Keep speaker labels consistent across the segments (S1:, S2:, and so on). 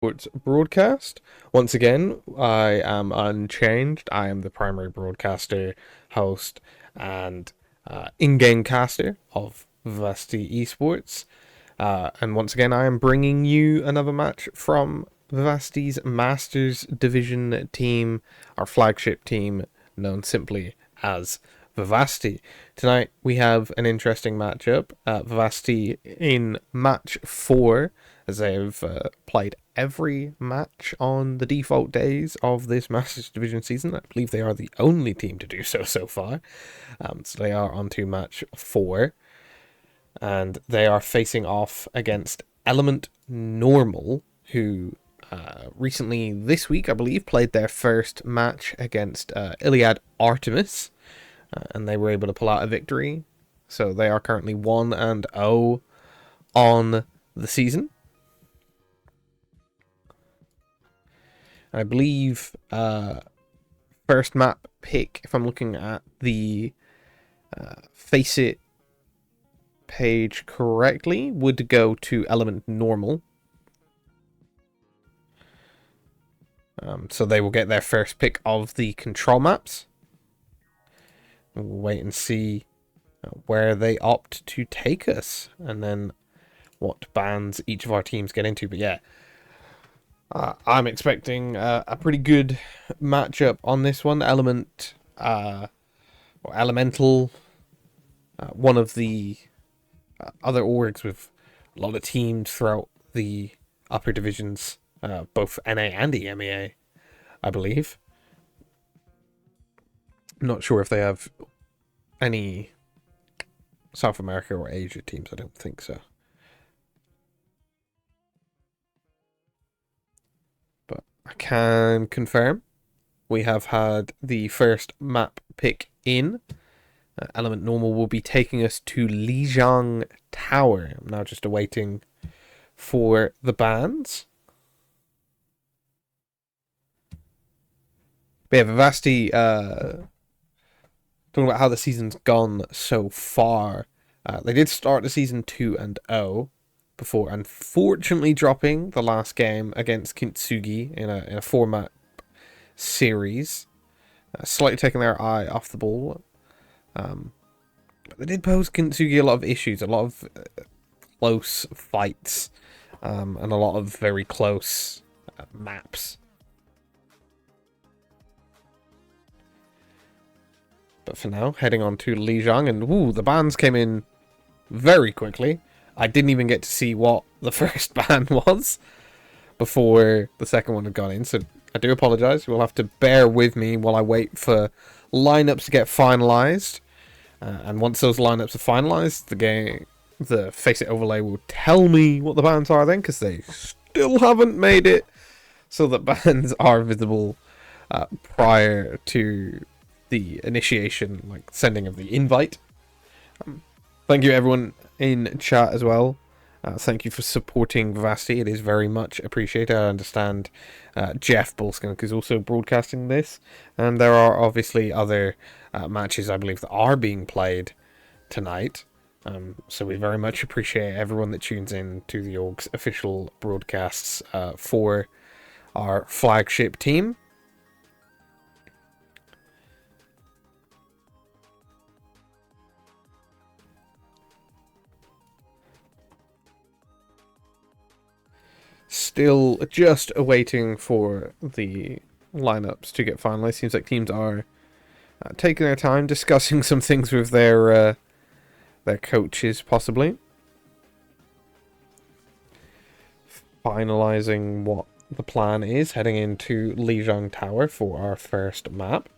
S1: Sports broadcast. Once again, I am unchanged. I am the primary broadcaster, host, and in-game caster of Vivacity Esports. And once again, I am bringing you another match from Vivacity's Masters Division team, our flagship team, known simply as Vivacity. Tonight we have an interesting matchup. Vivacity in match 4, as they've played every match on the default days of this Masters Division season. I believe they are the only team to do so far. So they are on to match 4. And they are facing off against ELMT Normal, who recently this week, I believe, played their first match against Iliad Artemis, and they were able to pull out a victory. So they are currently 1-0 on the season. I believe first map pick, if I'm looking at the Faceit page correctly, would go to ELMT Normal. So they will get their first pick of the control maps. We'll wait and see where they opt to take us, and then what bands each of our teams get into. But yeah, I'm expecting a pretty good matchup on this one. Element, or Elemental, one of the other orgs with a lot of teams throughout the upper divisions, both NA and EMEA, I believe. Not sure if they have any South America or Asia teams. I don't think so. But I can confirm we have had the first map pick in. ELMT Normal will be taking us to Lijiang Tower. I'm now just awaiting for the bands. But yeah, Vivacity, talking about how the season's gone so far. They did start the season 2-0 before unfortunately dropping the last game against Kintsugi in a 4-map series. Slightly taking their eye off the ball. They did pose Kintsugi a lot of issues, a lot of close fights, and a lot of very close maps. But for now, heading on to Lijiang, and the bans came in very quickly. I didn't even get to see what the first ban was before the second one had gone in, so I do apologise. You'll have to bear with me while I wait for lineups to get finalised. And once those lineups are finalised, the Faceit overlay will tell me what the bans are then, because they still haven't made it so that bans are visible prior to the initiation, like sending of the invite. Thank you everyone in chat as well. Thank you for supporting Vivacity. It is very much appreciated. I understand Jeff Bulskunk is also broadcasting this, and there are obviously other matches, I believe, that are being played tonight. So we very much appreciate everyone that tunes in to the org's official broadcasts for our flagship team. Still just awaiting for the lineups to get finalized. Seems like teams are taking their time, discussing some things with their coaches, possibly finalizing what the plan is, heading into Lijiang Tower for our first map.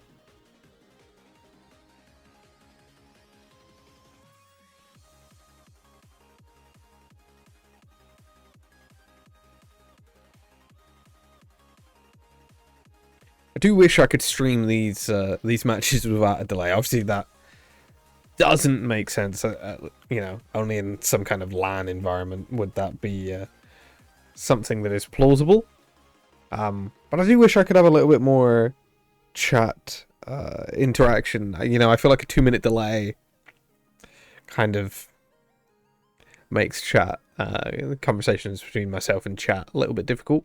S1: I do wish I could stream these matches without a delay. Obviously, that doesn't make sense. Only in some kind of LAN environment would that be something that is plausible. But I do wish I could have a little bit more chat interaction. I feel like a 2-minute delay kind of makes chat conversations between myself and chat a little bit difficult.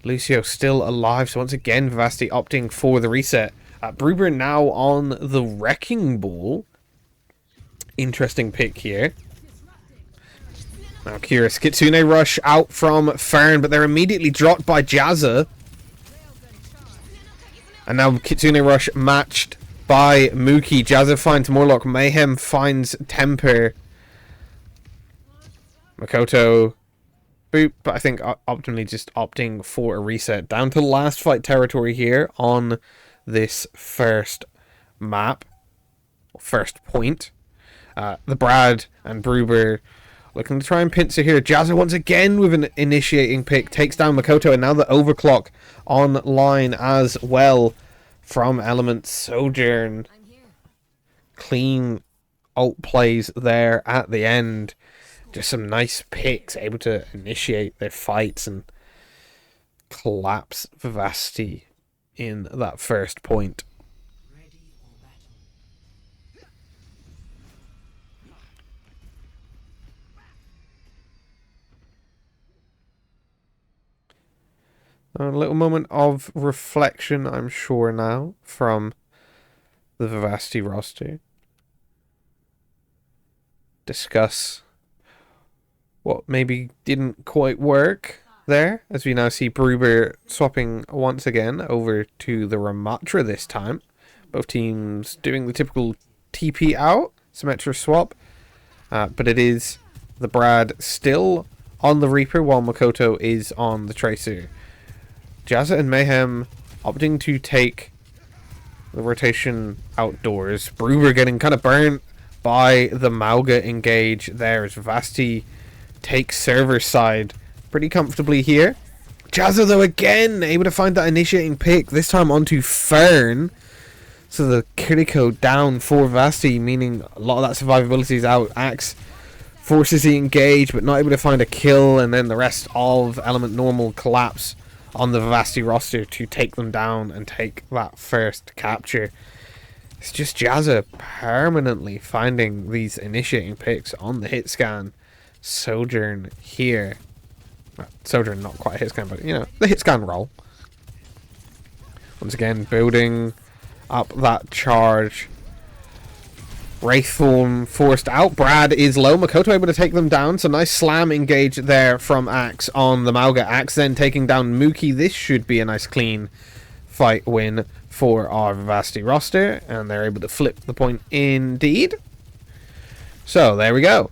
S1: Lucio still alive, so once again, Vivacity opting for the reset. Bruber now on the Wrecking Ball. Interesting pick here. Now curious, Kitsune Rush out from Fern, but they're immediately dropped by Jazza. And now Kitsune Rush matched by Mookie. Jazza finds Morlock. Mayhem finds Temper. Makoto. Boop. But I think optimally just opting for a reset. Down to last fight territory here on this first map. First point. The Brad and Bruber looking to try and pincer here. Jazza once again with an initiating pick. Takes down Makoto. And now the overclock online as well from Element Sojourn. Clean ult plays there at the end. Just some nice picks, able to initiate their fights and collapse Vivacity in that first point. A little moment of reflection, I'm sure, now from the Vivacity roster. Discuss what maybe didn't quite work there, as we now see Bruber swapping once again over to the Ramatra this time. Both teams doing the typical TP out, Symmetra swap, but it is the Brad still on the Reaper while Makoto is on the Tracer. Jazza and Mayhem opting to take the rotation outdoors. Bruber getting kind of burnt by the Mauga engage there as Vivacity takes server side pretty comfortably here. Jazza though again able to find that initiating pick, this time onto Fern. So the Kiriko down for Vivacity, meaning a lot of that survivability is out. Axe forces the engage but not able to find a kill, and then the rest of Element Normal collapse on the Vivacity roster to take them down and take that first capture. It's just Jazza permanently finding these initiating picks on the hit scan. Sojourn here. Well, Sojourn not quite a hit scan, but you know, the hit scan roll. Once again, building up that charge. Wraithform forced out. Brad is low. Makoto able to take them down. So nice slam engage there from Axe on the Mauga. Axe then taking down Mookie. This should be a nice clean fight win for our Vivacity roster. And they're able to flip the point indeed. So there we go.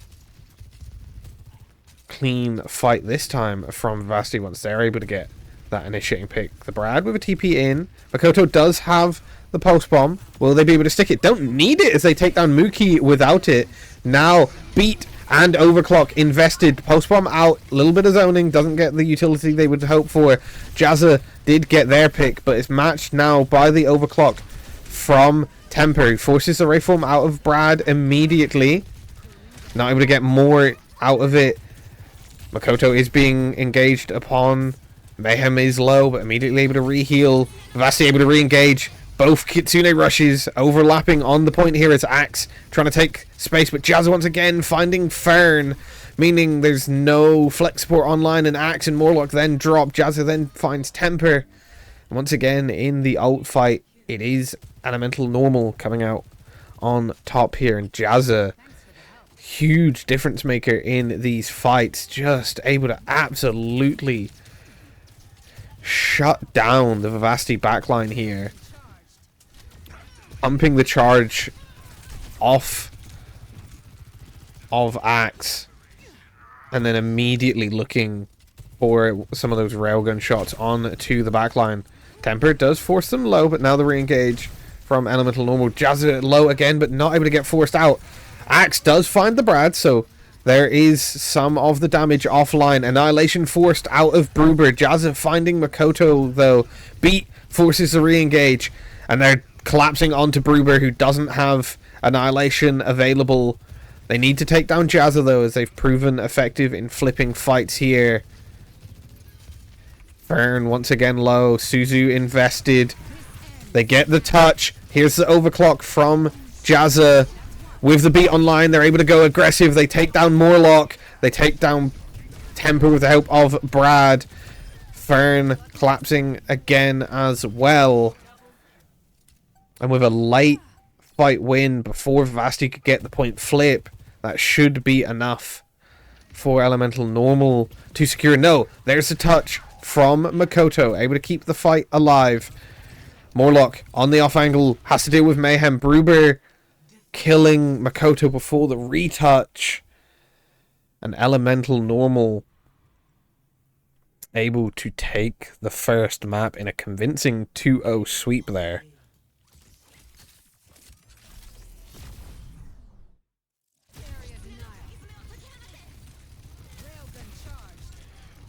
S1: Clean fight this time from Vivacity once they're able to get that initiating pick. The Brad with a TP in. Makoto does have the pulse bomb. Will they be able to stick it? Don't need it as they take down Mookie without it. Now beat and overclock invested. Pulse bomb out. A little bit of zoning. Doesn't get the utility they would hope for. Jazza did get their pick, but it's matched now by the overclock from Temper. Forces the Wraithform out of Brad immediately. Not able to get more out of it. Makoto is being engaged upon. Mayhem is low, but immediately able to re-heal. Vivacity able to re-engage. Both Kitsune rushes overlapping on the point here as Axe trying to take space, but Jazza once again finding Fern, meaning there's no flex support online, and Axe and Morlock then drop. Jazza then finds Temper. And once again in the ult fight, it is Elemental Normal coming out on top here, and Jazza, huge difference maker in these fights, just able to absolutely shut down the Vivacity backline here. Pumping the charge off of Axe and then immediately looking for some of those railgun shots on to the backline. Temper does force them low, but now the re-engage from Elemental Normal. Jazza low again, but not able to get forced out. Axe does find the Brad, so there is some of the damage offline. Annihilation forced out of Bruber. Jazza finding Makoto, though. Beat forces the re-engage, and they're collapsing onto Bruber, who doesn't have Annihilation available. They need to take down Jazza, though, as they've proven effective in flipping fights here. Fern once again low. Suzu invested. They get the touch. Here's the overclock from Jazza. With the beat online, they're able to go aggressive. They take down Morlock. They take down Temper with the help of Brad. Fern collapsing again as well. And with a light fight win before Vivacity could get the point flip, that should be enough for Elemental Normal to secure. No, there's a touch from Makoto, able to keep the fight alive. Morlock on the off angle has to deal with Mayhem. Bruber killing Makoto before the retouch. And Elemental Normal able to take the first map in a convincing 2-0 sweep there.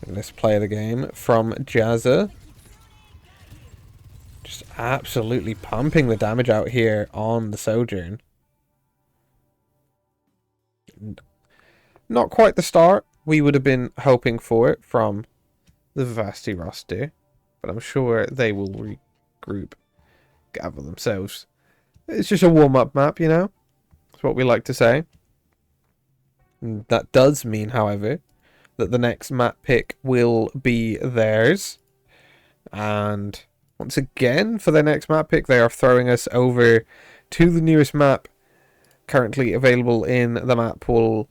S1: Let's play the game from Jazza. Just absolutely pumping the damage out here on the Sojourn. Not quite the start we would have been hoping for it from the Vivacity roster, but I'm sure they will regroup, gather themselves. It's just a warm-up map, you know? That's what we like to say. And that does mean, however, that the next map pick will be theirs. And once again, for their next map pick, they are throwing us over to the newest map currently available in the map pool,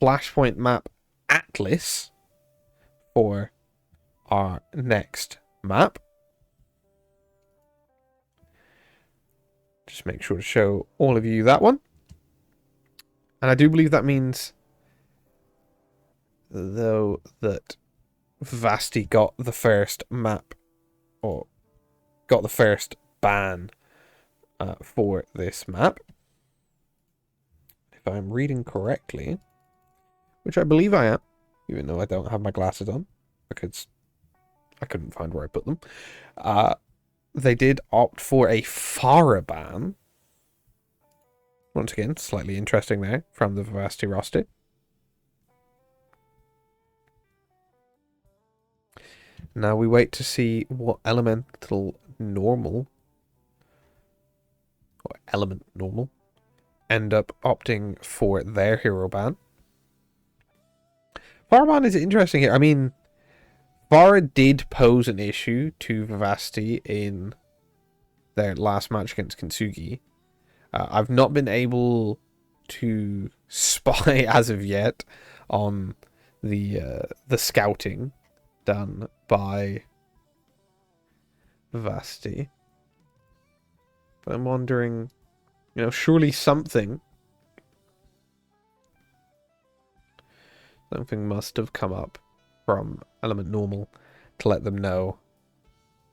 S1: Flashpoint map Atlas, for our next map. Just make sure to show all of you that one. And I do believe that means, though, that Vivacity got the first map, or got the first ban for this map. If I'm reading correctly, which I believe I am, even though I don't have my glasses on, because I couldn't find where I put them. They did opt for a Pharah ban. Once again, slightly interesting there from the Vivacity roster. Now we wait to see what Elemental Normal, or Element Normal, end up opting for their hero ban. Pharah ban is interesting here. I mean, Pharah did pose an issue to Vivacity in their last match against Kintsugi. I've not been able to spy as of yet on the scouting done by Vivacity, but I'm wondering, you know, surely something must have come up from Element Normal to let them know,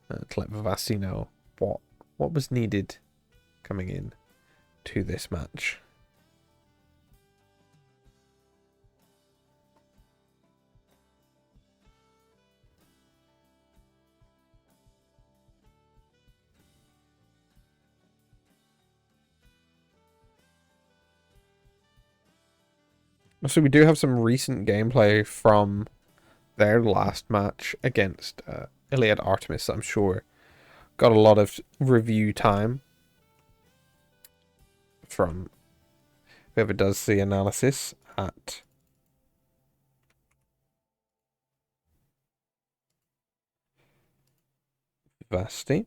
S1: to let Vivacity know what was needed coming in to this match. So we do have some recent gameplay from their last match against Iliad Artemis. I'm sure got a lot of review time from whoever does the analysis at Vivacity.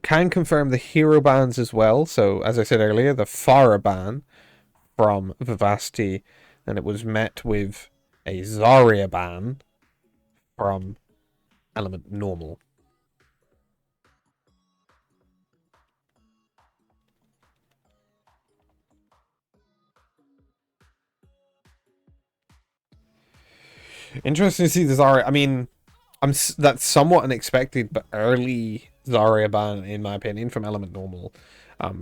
S1: Can confirm the hero bans as well. So as I said earlier, the Pharah ban from Vivacity, and it was met with a Zarya ban from Element Normal. Interesting to see the Zarya. I mean, that's somewhat unexpected, but early Zarya ban, in my opinion, from Element Normal.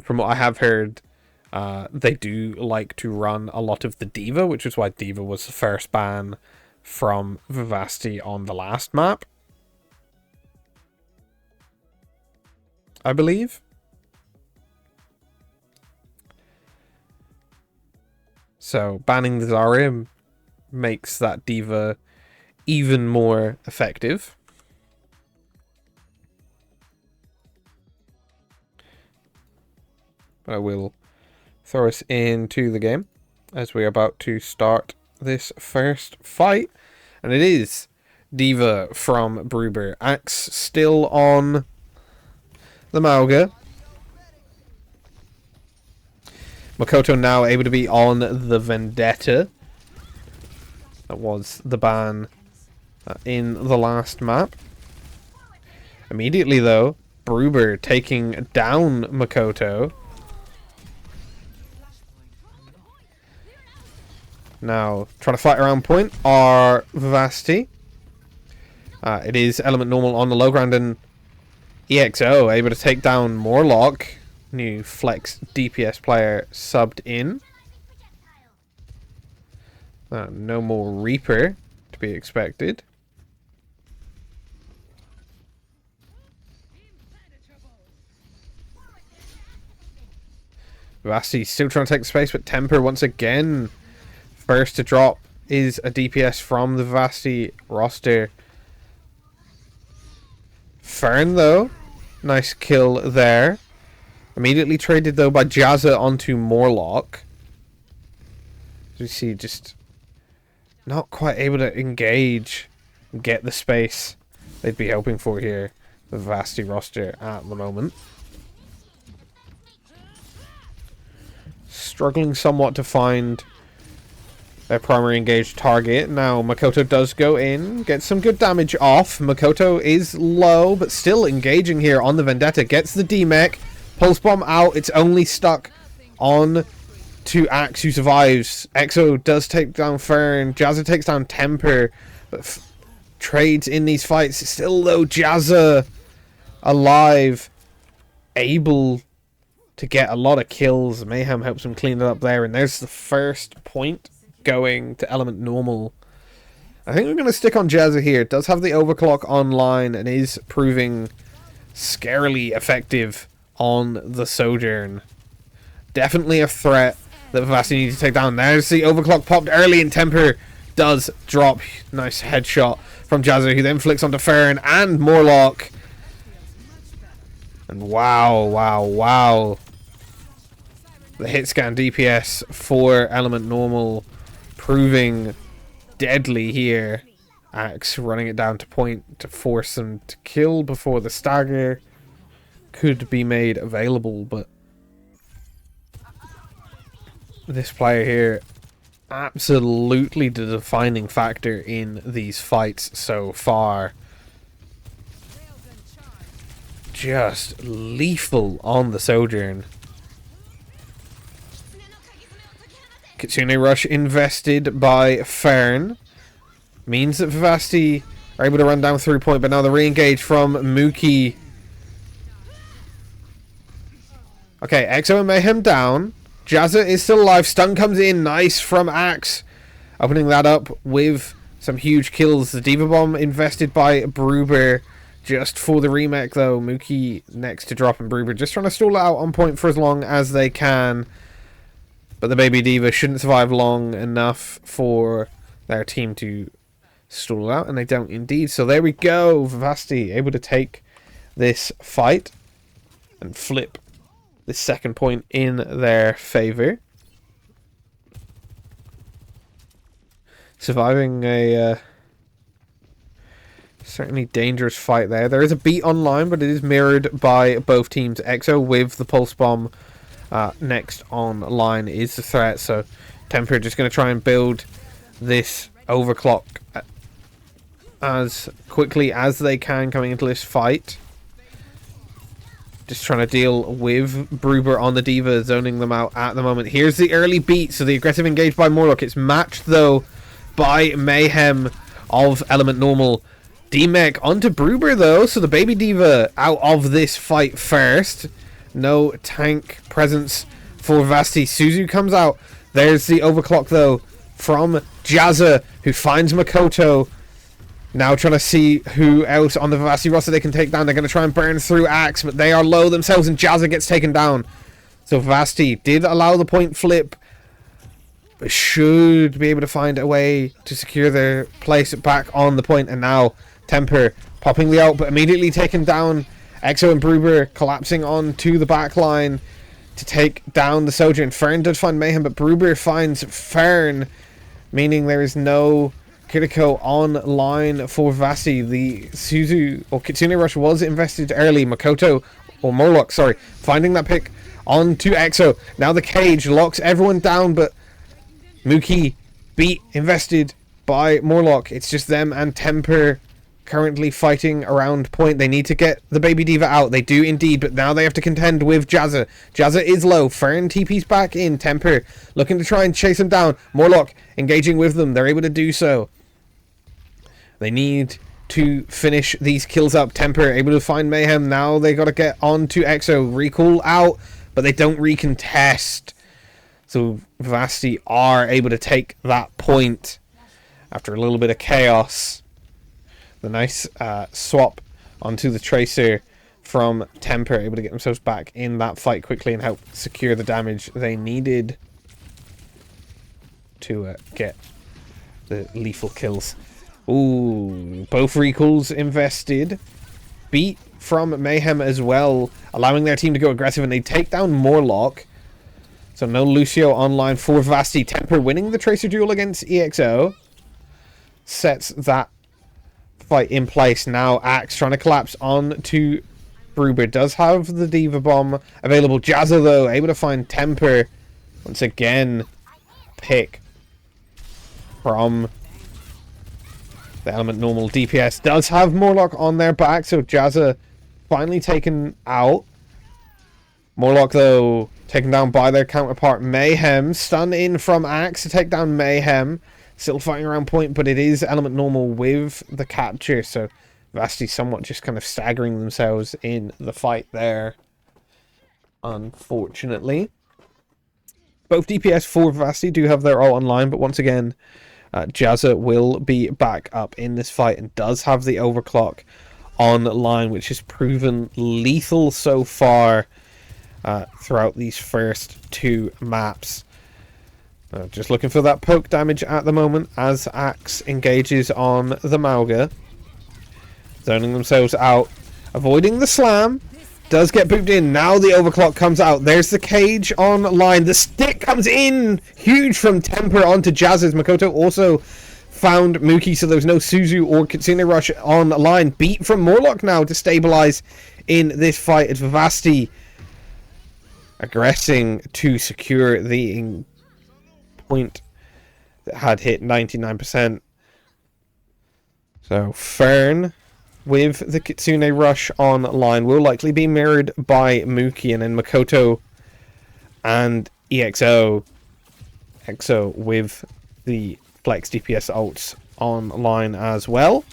S1: From what I have heard, they do like to run a lot of the Diva, which is why Diva was the first ban from Vivacity on the last map, I believe. So banning the Zarya makes that Diva even more effective. But I will throw us into the game as we're about to start this first fight. And it is Diva from Bruber. Axe still on the Mauga. Makoto now able to be on the Vendetta. That was the ban in the last map. Immediately though, Bruber taking down Makoto. Now, trying to fight around point are Vivacity. It is Element Normal on the low ground, and EXO able to take down Morlock. New flex DPS player subbed in. No more Reaper to be expected. Vivacity still trying to take the space, but Temper once again. First to drop is a DPS from the Vivacity roster. Fern, though. Nice kill there. Immediately traded, though, by Jazza onto Morlock. As we see, just not quite able to engage and get the space they'd be hoping for here. The Vivacity roster at the moment. Struggling somewhat to find their primary engaged target. Now Makoto does go in, gets some good damage off. Makoto is low, but still engaging here on the Vendetta. Gets the D-Mech, pulse bomb out. It's only stuck on to Axe, who survives. EXO does take down Fern. Jazza takes down Temper, but trades in these fights. Still though, Jazza alive, able to get a lot of kills. Mayhem helps him clean it up there, and there's the first point going to Element Normal. I think we're going to stick on Jazza here. It does have the overclock online and is proving scarily effective on the Sojourn. Definitely a threat that Vivacity needs to take down. There's the overclock popped early, and Temper does drop. Nice headshot from Jazza, who then flicks onto Fern and Morlock. And wow. The hit scan DPS for Element Normal proving deadly here. Axe running it down to point to force them to kill before the stagger could be made available, but this player here absolutely the defining factor in these fights so far. Just lethal on the Sojourn. Kitsune Rush invested by Fern means that Vivacity are able to run down through point, but now the re-engage from Mookie. Okay, EXO and Mayhem down. Jazza is still alive. Stun comes in. Nice from Axe. Opening that up with some huge kills. The Diva Bomb invested by Bruber just for the remake, though. Mookie next to drop, and Bruber just trying to stall it out on point for as long as they can. But the Baby Diva shouldn't survive long enough for their team to stall out, and they don't indeed. So there we go. Vivacity able to take this fight and flip this second point in their favor. Surviving a certainly dangerous fight there. There is a beat online, but it is mirrored by both teams. EXO with the pulse bomb next online is the threat, so Temper just going to try and build this overclock as quickly as they can coming into this fight. Just trying to deal with Bruber on the Diva, zoning them out at the moment. Here's the early beat, so the aggressive engage by Morlock. It's matched, though, by Mayhem of Element Normal. D-Mech onto Bruber, though, so the Baby Diva out of this fight first. No tank presence for Vivacity. Suzu comes out. There's the overclock, though, from Jazza, who finds Makoto. Now trying to see who else on the Vivacity roster they can take down. They're going to try and burn through Axe, but they are low themselves, and Jazza gets taken down. So Vivacity did allow the point flip, but should be able to find a way to secure their place back on the point. And now Temper popping the ult, but immediately taken down. EXO and Bruber collapsing onto the back line to take down the Sojourn. Fern does find Mayhem, but Bruber finds Fern, meaning there is no Kiriko online for Vivacity. The Suzu or Kitsune Rush was invested early. Makoto, or Morlock, sorry, finding that pick onto EXO. Now the cage locks everyone down, but Mookie beat invested by Morlock. It's just them and Temper currently fighting around point. They need to get the Baby Diva out. They do indeed, but now they have to contend with Jazza. Jazza is low. Fern TP's back in. Temper looking to try and chase him down. Morlock engaging with them. They're able to do so. They need to finish these kills up. Temper able to find Mayhem. Now they got to get on to EXO. Recall out, but they don't recontest. So Vivacity are able to take that point after a little bit of chaos. The nice swap onto the Tracer from Temper, able to get themselves back in that fight quickly and help secure the damage they needed to get the lethal kills. Ooh, both recalls invested. Beat from Mayhem as well, allowing their team to go aggressive, and they take down Morlock. So no Lucio online for Vivacity. Temper winning the Tracer duel against EXO. Sets that fight in place. Now Axe trying to collapse on to Bruber. Does have the Diva Bomb available. Jazza, though, able to find Temper. Once again, pick from the Element Normal. DPS does have Morlock on their back, so Jazza finally taken out. Morlock, though, taken down by their counterpart Mayhem. Stun in from Axe to take down Mayhem. Still fighting around point, but it is Element Normal with the capture, so Vivacity somewhat just kind of staggering themselves in the fight there, unfortunately. Both DPS for Vivacity do have their ult online, but once again, Jazza will be back up in this fight and does have the overclock online, which has proven lethal so far throughout these first two maps. Just looking for that poke damage at the moment as Axe engages on the Mauga. Zoning themselves out. Avoiding the slam. Does get booped in. Now the overclock comes out. There's the cage online. The stick comes in. Huge from Temper onto Jazz's. Makoto also found Mookie, so there's no Suzu or Kitsune Rush online. Beat from Morlock now to stabilize in this fight as Vivacity aggressing to secure the point that had hit 99%. So Fern with the Kitsune Rush online will likely be mirrored by Mookie, and then Makoto and EXO with the Flex DPS ults online as well.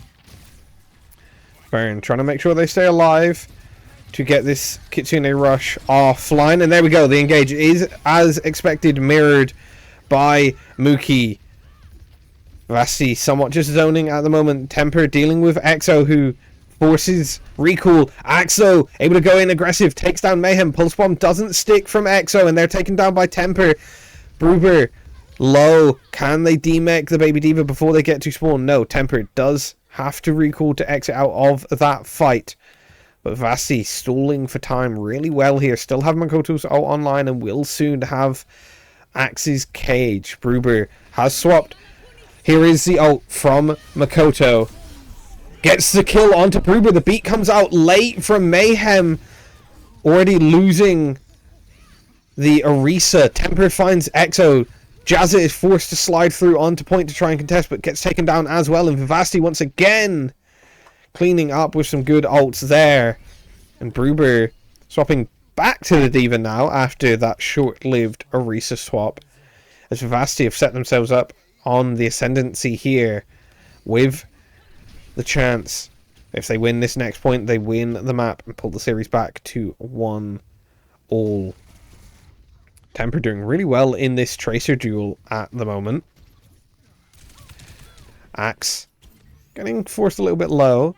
S1: Fern trying to make sure they stay alive to get this Kitsune Rush offline, and there we go. The engage is as expected mirrored by Mookie. Vivacity somewhat just zoning at the moment. Temper dealing with EXO, who forces recall. EXO able to go in aggressive, takes down Mayhem. Pulse Bomb doesn't stick from EXO, and they're taken down by Temper. Bruber low. Can they demech the Baby Diva before they get to spawn? No. Temper does have to recall to exit out of that fight. But Vivacity stalling for time really well here. Still have Makoto's ult online and will soon have Axe's cage. Bruber has swapped. Here is the ult from Makoto. Gets the kill onto Bruber. The beat comes out late from Mayhem. Already losing the Orisa. Temper finds EXO. Jazza is forced to slide through onto point to try and contest, but gets taken down as well. And Vivacity once again cleaning up with some good ults there. And Bruber swapping back to the Diva now after that short-lived Orisa swap, as Vivacity have set themselves up on the ascendancy here with the chance, if they win this next point, they win the map and pull the series back to 1-all. Temper doing really well in this Tracer duel at the moment. Axe getting forced a little bit low.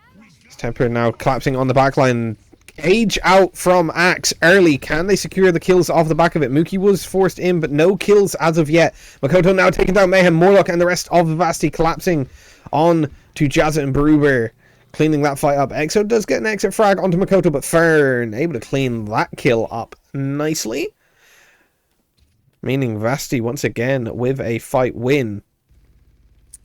S1: Temper now collapsing on the backline. Cage out from Axe early. Can they secure the kills off the back of it? Mookie was forced in, but no kills as of yet. Makoto now taking down Mayhem. Morlock and the rest of Vivacity collapsing on to Jazza and Bruber, cleaning that fight up. EXO does get an exit frag onto Makoto, but Fern able to clean that kill up nicely, meaning Vivacity once again with a fight win.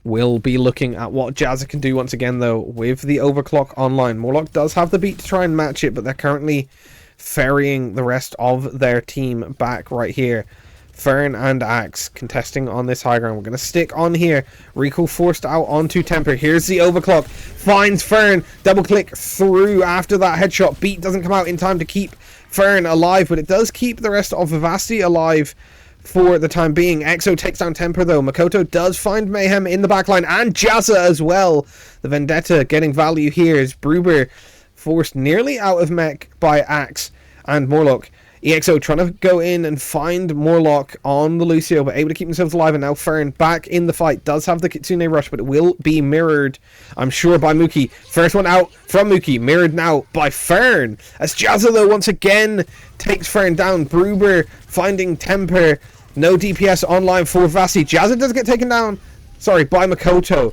S1: We'll be looking at what Jazza can do once again, though, with the overclock online. Morlock does have the beat to try and match it, but they're currently ferrying the rest of their team back right here. Fern and Axe contesting on this high ground. We're going to stick on here. Rico forced out onto Temper. Here's the overclock. Finds Fern. Double click through after that headshot. Beat doesn't come out in time to keep Fern alive, but it does keep the rest of Vivacity alive for the time being. Exo takes down Temper, though. Makoto does find Mayhem in the backline, and Jazza as well. The Vendetta getting value here as Bruber forced nearly out of mech by Axe and Morlock. EXO trying to go in and find Morlock on the Lucio, but able to keep themselves alive, and now Fern back in the fight. Does have the Kitsune rush, but it will be mirrored, I'm sure, by Mookie. First one out from Mookie, mirrored now by Fern. As Jazza, though, once again takes Fern down. Bruber finding Temper. No DPS online for Vasi. Jazza does get taken down, sorry, by Makoto.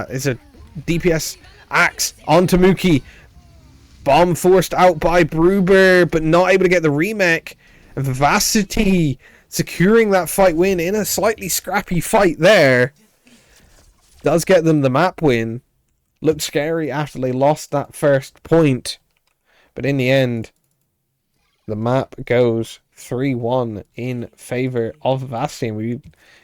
S1: It's a DPS Axe onto Mookie. Bomb forced out by Bruber, but not able to get the remake. And Vivacity securing that fight win in a slightly scrappy fight there. Does get them the map win. Looked scary after they lost that first point. But in the end, the map goes 3-1 in favor of Vivacity.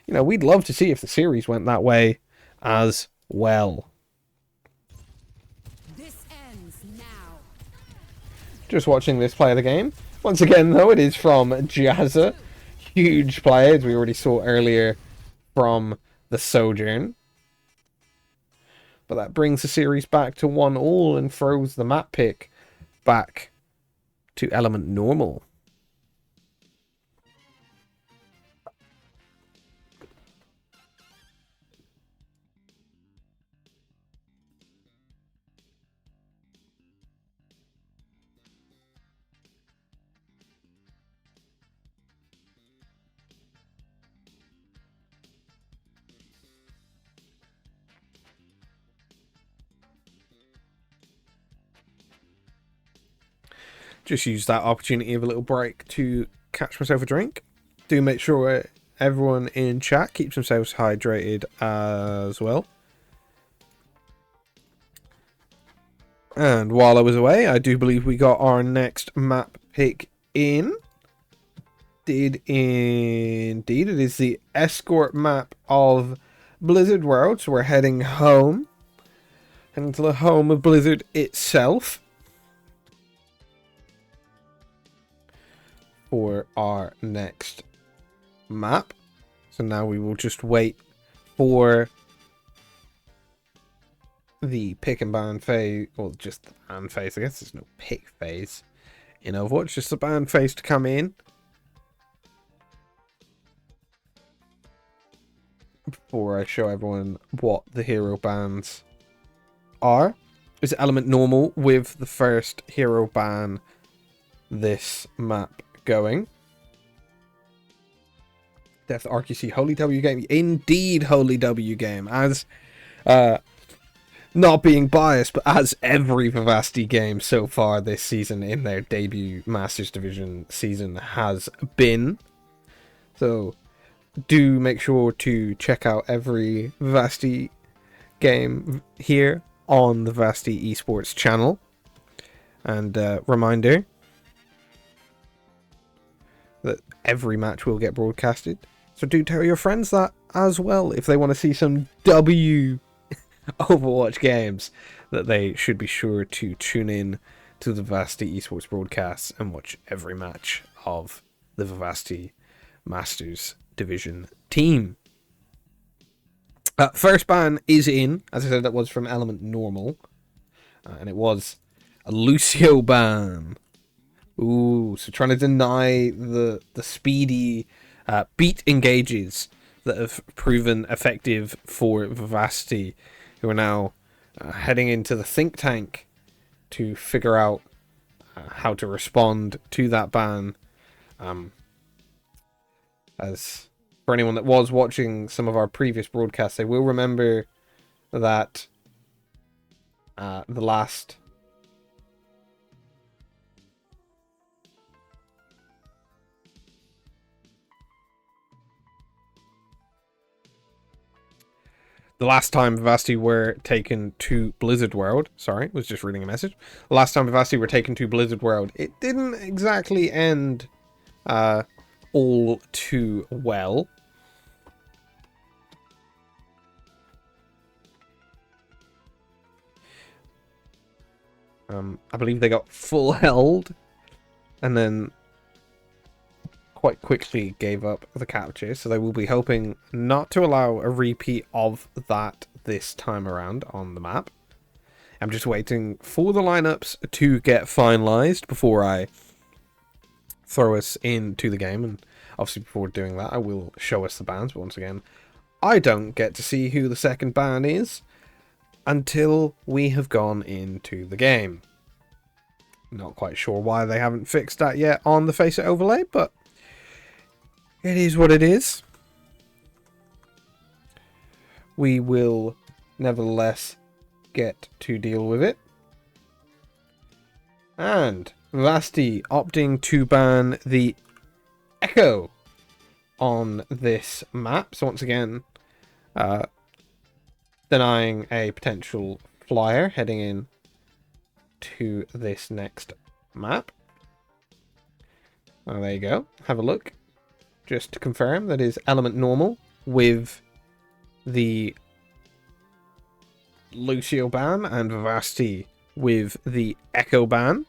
S1: And we'd love to see if the series went that way as well. Just watching this play of the game. Once again, though, it is from Jazza. Huge play, as we already saw earlier from the Sojourn. But that brings the series back to 1-1 and throws the map pick back to Element Normal. Just use that opportunity of a little break to catch myself a drink. Do make sure everyone in chat keeps themselves hydrated as well. And while I was away, I do believe we got our next map pick in. Did indeed. It is the escort map of Blizzard World. So we're heading home. Heading to the home of Blizzard itself. For our next map. So now we will just wait for the pick and ban phase, or just the ban phase. I guess there's no pick phase in Overwatch, just the ban phase to come in. Before I show everyone what the hero bans are. Is Element Normal with the first hero ban this map going. Death RQC, Holy W game. Indeed, Holy W game. As not being biased, but as every Vivacity game so far this season in their debut Masters Division season has been. So do make sure to check out every Vivacity game here on the Vivacity Esports channel. And reminder that every match will get broadcasted. So do tell your friends that as well if they want to see some W Overwatch games, that they should be sure to tune in to the Vivacity Esports broadcasts and watch every match of the Vivacity Masters Division team. First ban is in. As I said, that was from Element Normal. And it was a Lucio ban. Ooh, so trying to deny the speedy beat engages that have proven effective for Vivacity, who are now heading into the think tank to figure out how to respond to that ban. As for anyone that was watching some of our previous broadcasts, they will remember that the last The last time Vivacity were taken to Blizzard World, sorry, was just reading a message. The last time Vivacity were taken to Blizzard World, it didn't exactly end all too well. I believe they got full held and then quite quickly gave up the capture, so they will be hoping not to allow a repeat of that this time around on the map. I'm just waiting for the lineups to get finalized before I throw us into the game, and obviously before doing that I will show us the bans, but once again I don't get to see who the second ban is until we have gone into the game. Not quite sure why they haven't fixed that yet on the Faceit overlay, but it is what it is. We will nevertheless get to deal with it. And Vivacity opting to ban the Echo on this map. So once again, denying a potential flyer heading in to this next map. Oh, there you go. Have a look. Just to confirm, that is Element Normal with the Lucio ban and Vivacity with the Echo ban.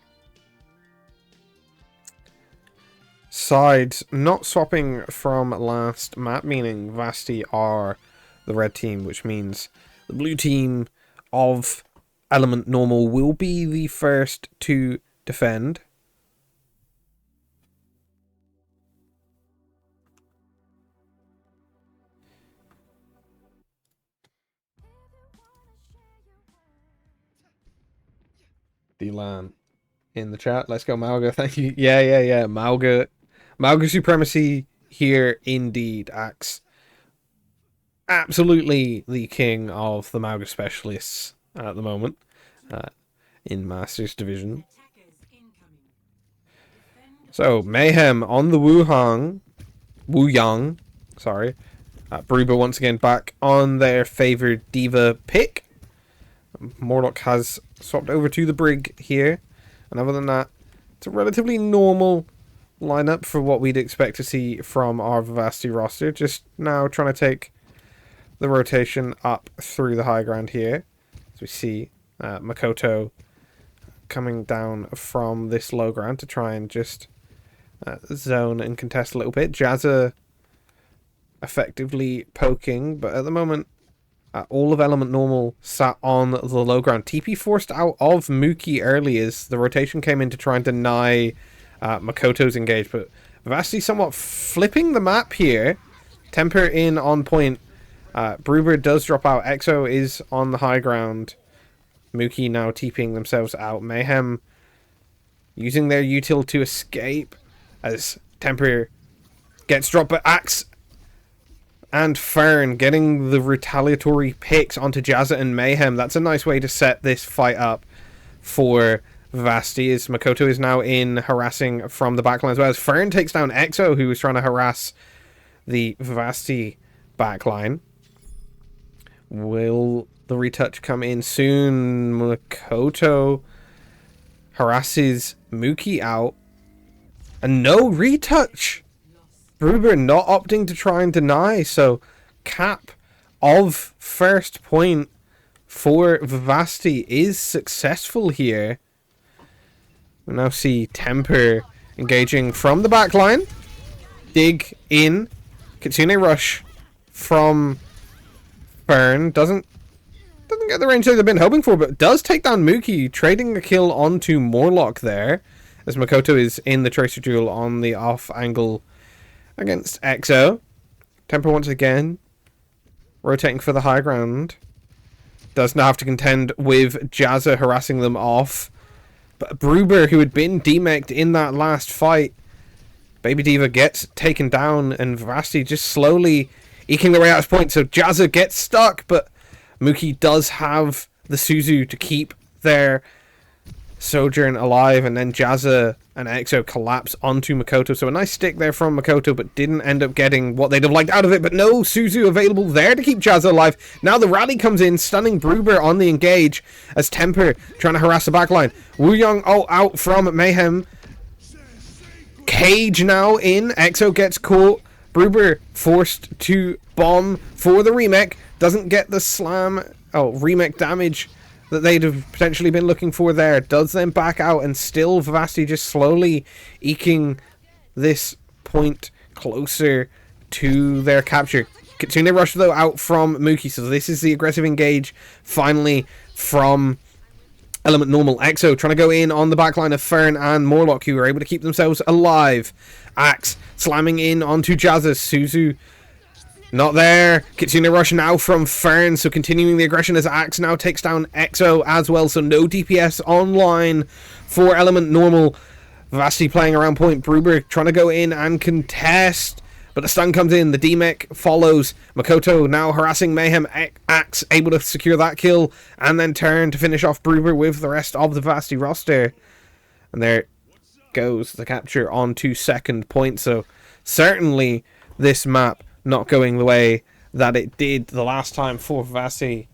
S1: Sides not swapping from last map, meaning Vivacity are the red team, which means the blue team of Element Normal will be the first to defend. D-Lan in the chat. Let's go, Malga. Thank you. Yeah. Malga supremacy here indeed. Axe absolutely the king of the Malga specialists at the moment in Masters Division. So Mayhem on the Wu Yang, sorry. Bruba once again back on their favored diva pick. Morlock has swapped over to the Brig here, and other than that, it's a relatively normal lineup for what we'd expect to see from our Vivacity roster. Just now trying to take the rotation up through the high ground here, as we see Makoto coming down from this low ground to try and just zone and contest a little bit. Jazza effectively poking, but at the moment all of Element Normal sat on the low ground. TP forced out of Mookie early as the rotation came in to try and deny Makoto's engage, but Vivacity somewhat flipping the map here. Temper in on point. Bruber does drop out. Exo is on the high ground. Mookie now TPing themselves out. Mayhem using their util to escape as Temper gets dropped, but Axe and Fern getting the retaliatory picks onto Jazza and Mayhem. That's a nice way to set this fight up for Vivacity, as Makoto is now in harassing from the backline as well, as Fern takes down Exo, who was trying to harass the Vivacity backline. Will the retouch come in soon? Makoto harasses Mookie out, and no retouch. Bruber not opting to try and deny, so cap of first point for Vivacity is successful here. We now see Temper engaging from the backline. Dig in. Kitsune rush from Fern. Doesn't get the range they've been hoping for, but does take down Mookie, trading a kill onto Morlock there, as Makoto is in the Tracer duel on the off angle against Exo. Temper once again rotating for the high ground. Does now have to contend with Jazza harassing them off. But Bruber, who had been demeched in that last fight, Baby Diva gets taken down, and Vivacity just slowly eking their way out of point. So Jazza gets stuck, but Mookie does have the Suzu to keep their Sojourn alive, and then Jazza and Exo collapse onto Makoto. So a nice stick there from Makoto, but didn't end up getting what they'd have liked out of it. But no, Suzu available there to keep Jazza alive. Now the rally comes in, stunning Bruber on the engage as Temper trying to harass the backline. Wu Young out from Mayhem. Cage now in. Exo gets caught. Bruber forced to bomb for the remake. Doesn't get the slam. Remake damage that they'd have potentially been looking for there. Does then back out, and still Vivacity just slowly eking this point closer to their capture. Kitsune Rush though out from Mookie, so this is the aggressive engage finally from Element Normal. Exo trying to go in on the backline of Fern and Morlock, who are able to keep themselves alive. Axe slamming in onto Jazza. Suzu not there. Kitsune Rush now from Fern, so continuing the aggression as Axe now takes down Exo as well, so no DPS online for Element Normal. Vivacity playing around point. Bruber trying to go in and contest, but the stun comes in. The D-Mech follows. Makoto now harassing Mayhem. Axe able to secure that kill and then turn to finish off Bruber with the rest of the Vivacity roster. And there goes the capture on to second point. So certainly this map not going the way that it did the last time for Vivacity,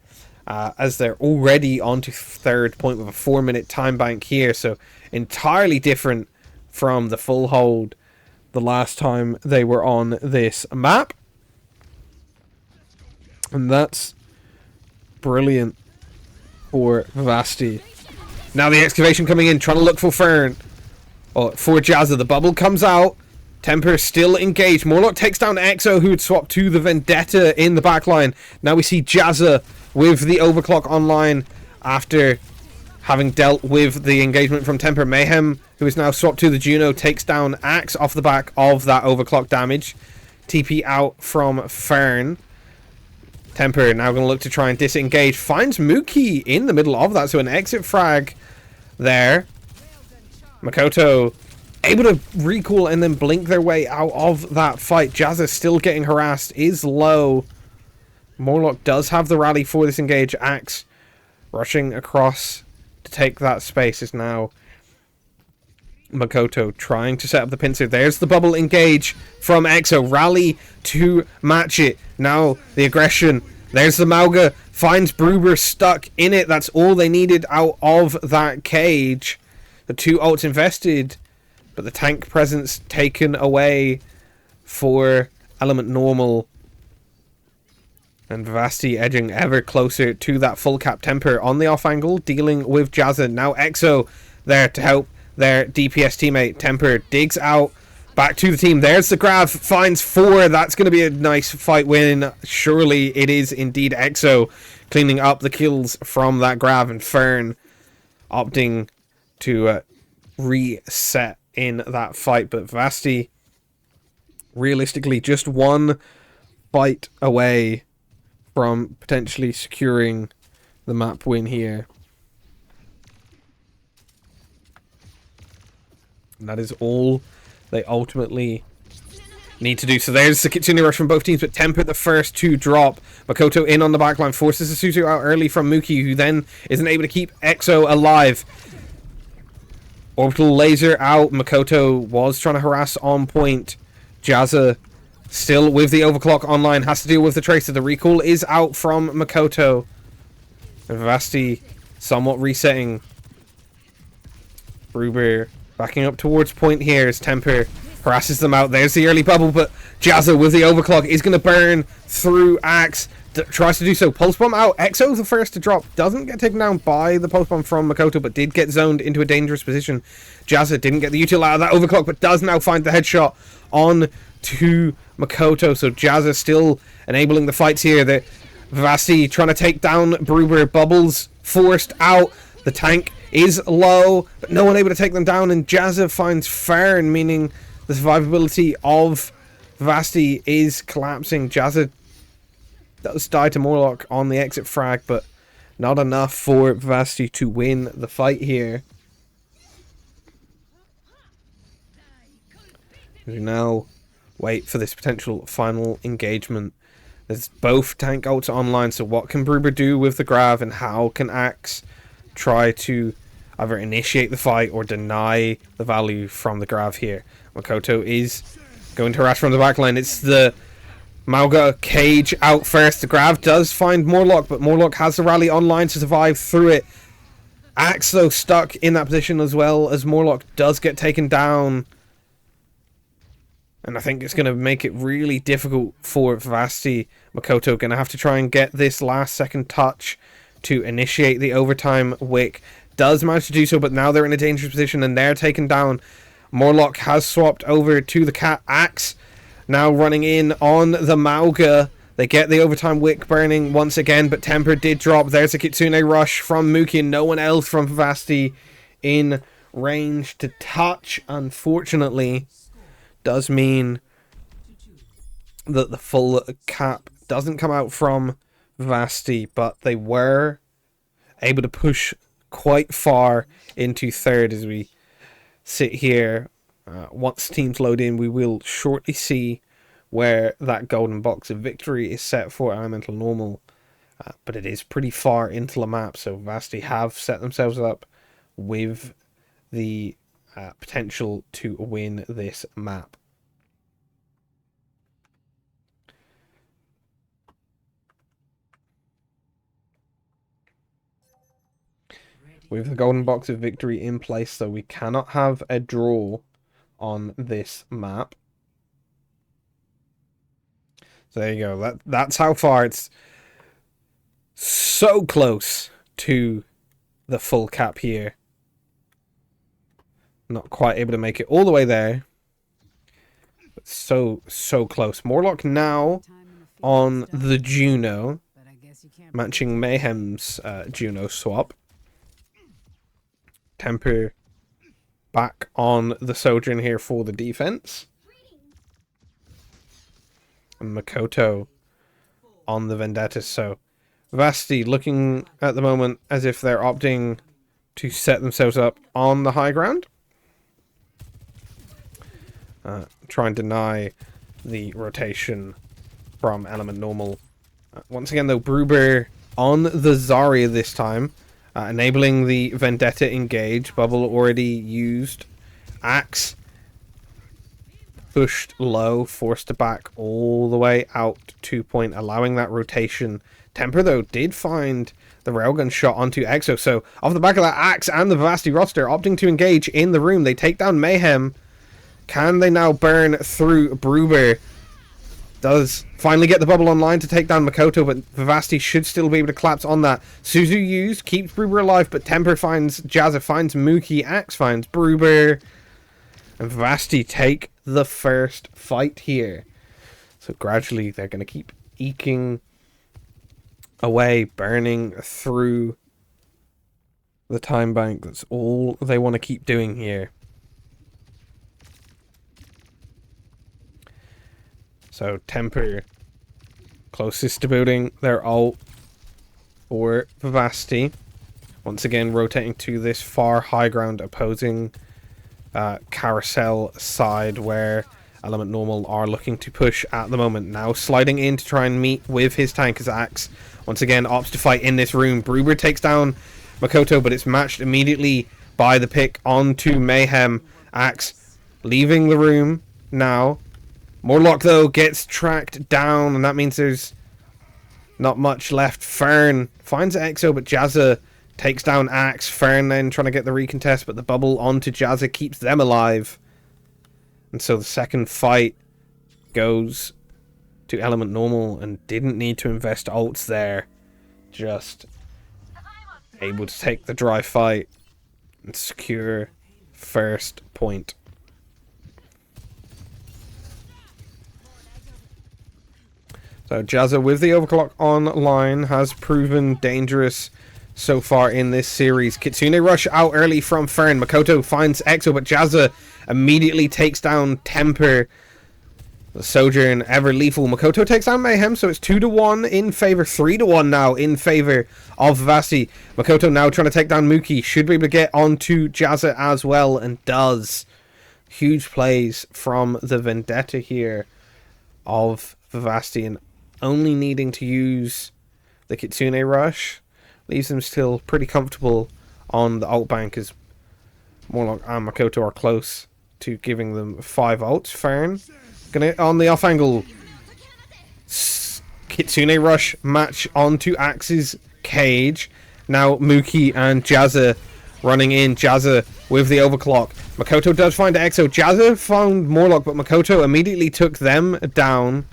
S1: as they're already on to third point with a 4-minute time bank here. So entirely different from the full hold the last time they were on this map. And that's brilliant for Vivacity. Now the excavation coming in, trying to look for Fern. For Jazza, the bubble comes out. Temper still engaged. Morlock takes down Exo, who had swapped to the Vendetta in the backline. Now we see Jazza with the overclock online after having dealt with the engagement from Temper. Mayhem, who is now swapped to the Juno, takes down Axe off the back of that overclock damage. TP out from Fern. Temper now going to look to try and disengage. Finds Mookie in the middle of that, so an exit frag there. Makoto able to recall and then blink their way out of that fight. Jazza still getting harassed, is low. Morlock does have the rally for this engage. Axe rushing across to take that space is now Makoto trying to set up the pincer. There's the bubble engage from Exo. Rally to match it. Now the aggression. There's the Mauga. Finds Bruber stuck in it. That's all they needed out of that cage. The two ults invested, but the tank presence taken away for Element Normal. And Vivacity edging ever closer to that full cap. Temper on the off angle, dealing with Jazza. Now Exo there to help their DPS teammate. Temper digs out, back to the team. There's the grab, finds 4. That's going to be a nice fight win. Surely it is indeed Exo cleaning up the kills from that grab, and Fern opting to reset in that fight. But Vivacity realistically just one fight away from potentially securing the map win here. And that is all they ultimately need to do. So there's the Kitsune Rush from both teams, but Temper the first to drop. Makoto in on the backline, forces the Suzu out early from Mookie, who then isn't able to keep Exo alive. Orbital laser out. Makoto was trying to harass on point. Jazza still with the overclock online, has to deal with the tracer. The recall is out from Makoto. And Vivacity somewhat resetting. Bruber backing up towards point here as Temper harasses them out. There's the early bubble, but Jazza with the overclock is going to burn through Axe. Tries to do so. Pulse bomb out. Exo the first to drop. Doesn't get taken down by the pulse bomb from Makoto, but did get zoned into a dangerous position. Jazza didn't get the util out of that overclock, but does now find the headshot on to Makoto. So Jazza still enabling the fights here. The Vivacity trying to take down Bruber. Bubbles forced out. The tank is low, but no one able to take them down, and Jazza finds Fern, meaning the survivability of Vivacity is collapsing. Jazza does die to Morlock on the exit frag, but not enough for Vivacity to win the fight here. We now wait for this potential final engagement. There's both tank ults online, so what can Bruber do with the Grav, and how can Axe try to either initiate the fight or deny the value from the Grav here. Makoto is going to harass from the backline. It's the Mauga cage out first. The Grav does find Morlock, but Morlock has the rally online to survive through it. Axe, though, stuck in that position as well as Morlock does get taken down. And I think it's going to make it really difficult for Vivacity. Makoto going to have to try and get this last second touch to initiate the overtime wick. Does manage to do so, but now they're in a dangerous position and they're taken down. Morlock has swapped over to the cat. Axe now running in on the Mauga. They get the overtime wick burning once again, but Temper did drop. There's a Kitsune rush from Muki and no one else from Vivacity in range to touch. Unfortunately, does mean that the full cap doesn't come out from Vivacity, but they were able to push quite far into third as we sit here. Once teams load in, we will shortly see where that golden box of victory is set for Elemental Normal, but it is pretty far into the map, so Vivacity have set themselves up with the potential to win this map. With the golden box of victory in place, though, we cannot have a draw on this map. So there you go. That's how far it's so close to the full cap here. Not quite able to make it all the way there. But so close. Morlock now on the Juno, matching Mayhem's Juno swap. Temper back on the Sojourn here for the defense. And Makoto on the Vendetta. So Vivacity looking at the moment as if they're opting to set themselves up on the high ground. Try and deny the rotation from Element Normal. Once again, though, Bruber on the Zarya this time. Enabling the Vendetta engage. Bubble already used. Axe pushed low, forced to back all the way out 2 point, allowing that rotation. Temper, though, did find the railgun shot onto Exo. So, off the back of that, Axe and the Vivacity roster opting to engage in the room. They take down Mayhem. Can they now burn through Bruber? Does finally get the bubble online to take down Makoto, but Vivacity should still be able to collapse on that. Suzu used, keeps Bruber alive, but Temper finds Jazza, finds Muki, Axe finds Bruber, and Vivacity take the first fight here. So gradually they're going to keep eking away, burning through the time bank. That's all they want to keep doing here. So Temper closest to building their ult for Vivacity. Once again rotating to this far high ground opposing carousel side where Element Normal are looking to push at the moment. Now sliding in to try and meet with his tank as Axe. Once again opts to fight in this room. Bruber takes down Makoto, but it's matched immediately by the pick onto Mayhem. Axe leaving the room now. Morlock, though, gets tracked down, and that means there's not much left. Fern finds Exo, but Jazza takes down Axe. Fern then trying to get the recontest, but the bubble onto Jazza keeps them alive. And so the second fight goes to Element Normal, and didn't need to invest ults there. Just able to take the dry fight and secure first point. So Jazza with the overclock online has proven dangerous so far in this series. Kitsune rush out early from Fern. Makoto finds Exo, but Jazza immediately takes down Temper. The Sojourn ever lethal. Makoto takes down Mayhem, so it's 2-1 in favor, 3-1 now in favor of Vivacity. Makoto now trying to take down Muki. Should be able to get onto Jazza as well, and does. Huge plays from the Vendetta here of Vivacity, and only needing to use the Kitsune rush leaves them still pretty comfortable on the ult bank as Morlock and Makoto are close to giving them 5 ults. Fern gonna on the off angle. Kitsune Rush match onto Axe's cage. Now Mookie and Jazza running in. Jazza with the overclock. Makoto does find Exo. Jazza found Morlock, but Makoto immediately took them down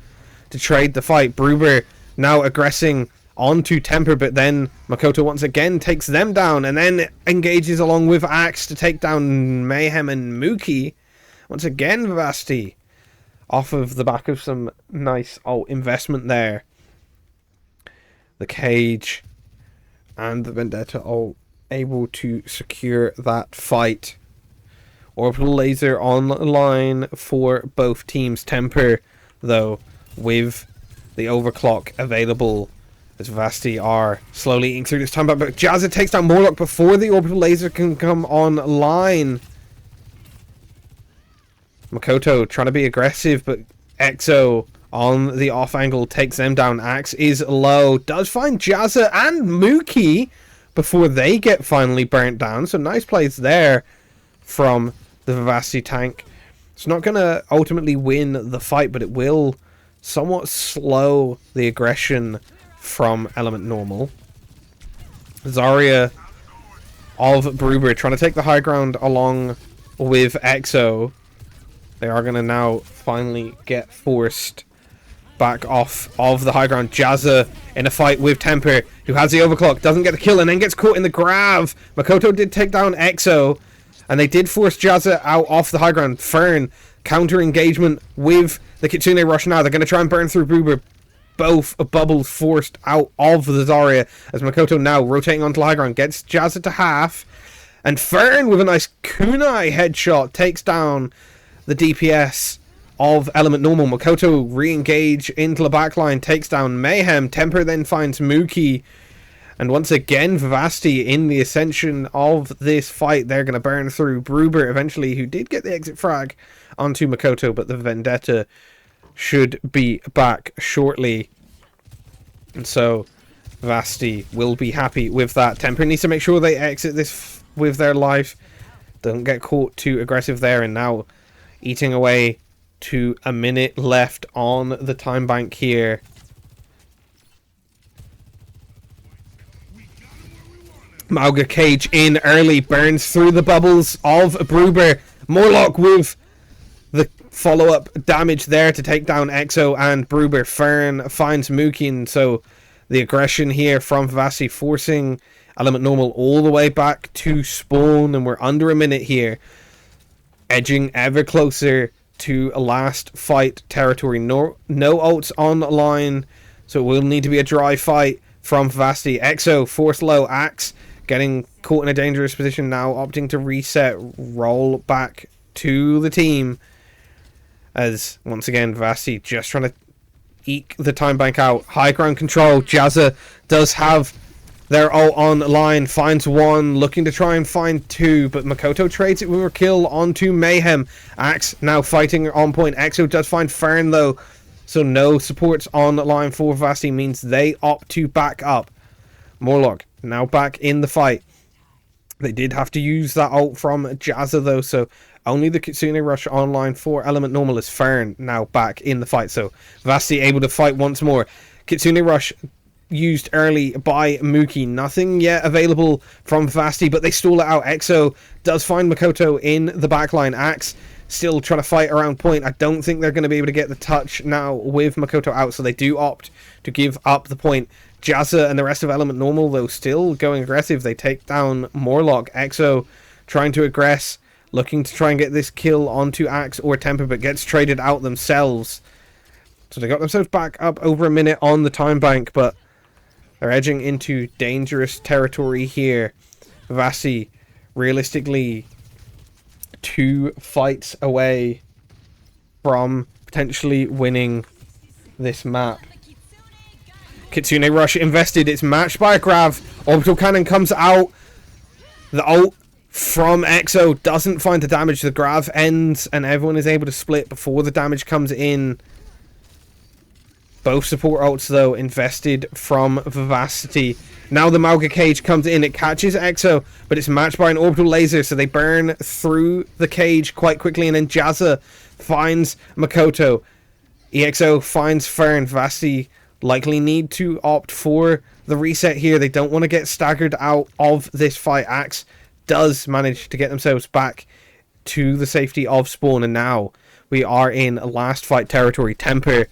S1: to trade the fight. Bruber now aggressing onto Temper, but then Makoto once again takes them down and then engages along with Axe to take down Mayhem and Mookie. Once again, Vivacity off of the back of some nice investment there. The cage and the Vendetta all able to secure that fight. Orbital laser online for both teams. Temper, though, with the overclock available, as Vivacity are slowly eating through this time. But Jazza takes down Morlock before the orbital laser can come online. Makoto trying to be aggressive, but Exo on the off angle takes them down. Axe is low. Does find Jazza and Mookie before they get finally burnt down. So nice plays there from the Vivacity tank. It's not going to ultimately win the fight, but it will somewhat slow the aggression from Element Normal. Zarya of Bruber trying to take the high ground along with Exo. They are going to now finally get forced back off of the high ground. Jazza in a fight with Temper, who has the overclock, doesn't get the kill, and then gets caught in the grab. Makoto did take down Exo, and they did force Jazza out off the high ground. Fern, counter engagement with the Kitsune Rush now. They're going to try and burn through Bruber. Both bubbles forced out of the Zarya, as Makoto now rotating onto the high ground, gets Jazza to half, and Fern with a nice kunai headshot takes down the DPS of Element Normal. Makoto re-engage into the backline, takes down Mayhem. Temper then finds Mookie, and once again Vivacity in the ascension of this fight. They're going to burn through Bruber eventually, who did get the exit frag onto Makoto, but the Vendetta should be back shortly, and so Vivacity will be happy with that. Temper needs to make sure they exit this with their life, don't get caught too aggressive there, and now eating away to a minute left on the time bank here. Mauga cage in early, burns through the bubbles of Bruber. Morlock with the follow-up damage there to take down Exo and Bruber. Fern finds Mookie, and so the aggression here from Vivacity forcing Element Normal all the way back to spawn, and we're under a minute here, edging ever closer to a last fight territory. No ults online, so it will need to be a dry fight from Vivacity. Exo forced low. Axe getting caught in a dangerous position now, opting to reset, roll back to the team, as once again Vivacity just trying to eke the time bank out. High ground control. Jazza does have their ult online, finds one, looking to try and find two, but Makoto trades it with her kill onto Mayhem. Axe now fighting on point. Exo does find Fern though, so no supports online for Vivacity means they opt to back up. Morlock now back in the fight. They did have to use that ult from Jazza though, so only the Kitsune Rush online for Element Normal is Fern now back in the fight. So Vivacity able to fight once more. Kitsune Rush used early by Mookie. Nothing yet available from Vivacity, but they stall it out. Exo does find Makoto in the backline. Axe still trying to fight around point. I don't think they're going to be able to get the touch now with Makoto out, so they do opt to give up the point. Jazza and the rest of Element Normal, though, still going aggressive. They take down Morlock. Exo trying to aggress, looking to try and get this kill onto Axe or Temper, but gets traded out themselves. So they got themselves back up over a minute on the time bank, but they're edging into dangerous territory here. Vivacity, realistically, 2 fights away from potentially winning this map. Kitsune Rush invested. It's matched by a Grav. Orbital Cannon comes out. The ult from Exo doesn't find the damage. The Grav ends, and everyone is able to split before the damage comes in. Both support ults, though, invested from Vivacity. Now the Mauga cage comes in. It catches Exo, but it's matched by an orbital laser, so they burn through the cage quite quickly, and then Jazza finds Makoto. EXO finds Fern. Vivacity likely need to opt for the reset here. They don't want to get staggered out of this fight. Axe does manage to get themselves back to the safety of spawn, and now we are in last fight territory. Temper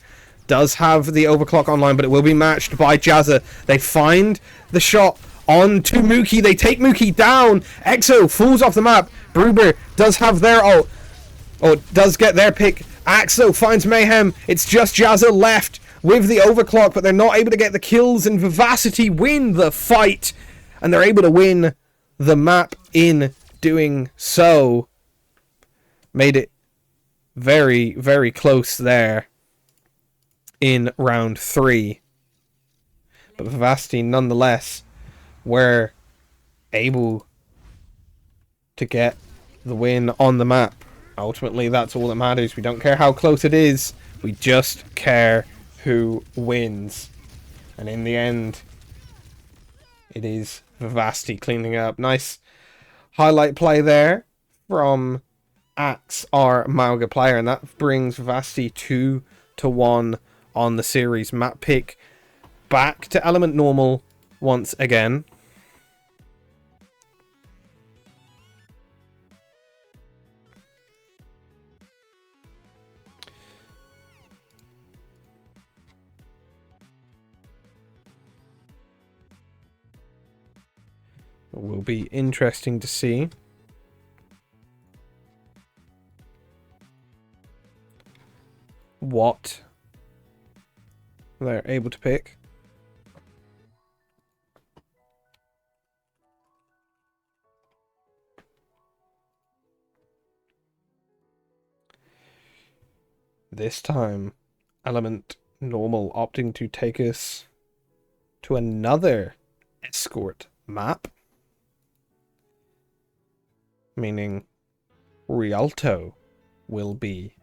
S1: does have the overclock online, but it will be matched by Jazza. They find the shot on to Mookie. They take Mookie down. Exo falls off the map. Bruber does have their ult, or does get their pick. Axo finds Mayhem. It's just Jazza left with the overclock, but they're not able to get the kills, and Vivacity win the fight, and they're able to win the map in doing so. Made it very, very close there in round 3. But Vivacity, nonetheless, were able to get the win on the map. Ultimately, that's all that matters. We don't care how close it is. We just care who wins. And in the end, it is Vivacity cleaning up. Nice highlight play there from Axe, our Mauga player. And that brings Vivacity 2-1 on the series. Map pick back to Element Normal once again. It will be interesting to see what they're able to pick. This time, Element Normal opting to take us to another escort map, meaning Rialto will be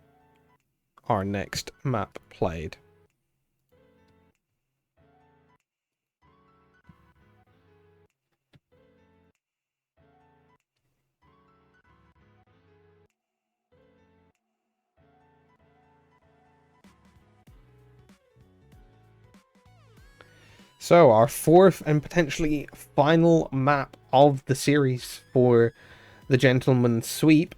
S1: our next map played. So, our fourth and potentially final map of the series for the Gentleman's Sweep.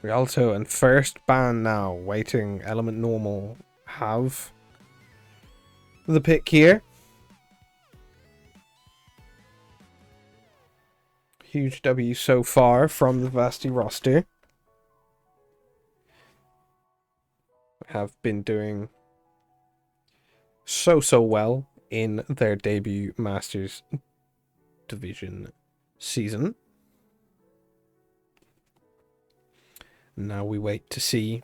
S1: Rialto and first ban now, waiting. Element Normal have the pick here. Huge W so far from the Vivacity roster. Have been doing so well in their debut Masters Division season. Now we wait to see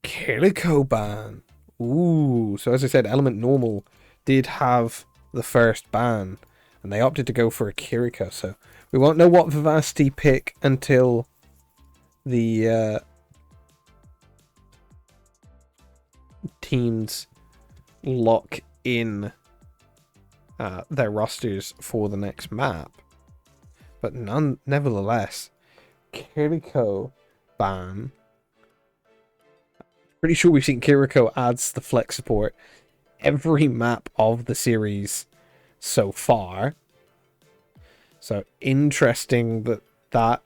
S1: Kiriko ban. Ooh, so as I said, Element Normal did have the first ban, and they opted to go for a Kiriko, so we won't know what Vivacity pick until the teams lock in their rosters for the next map. But nevertheless, Kiriko ban. Pretty sure we've seen Kiriko adds the flex support every map of the series so far. So interesting that that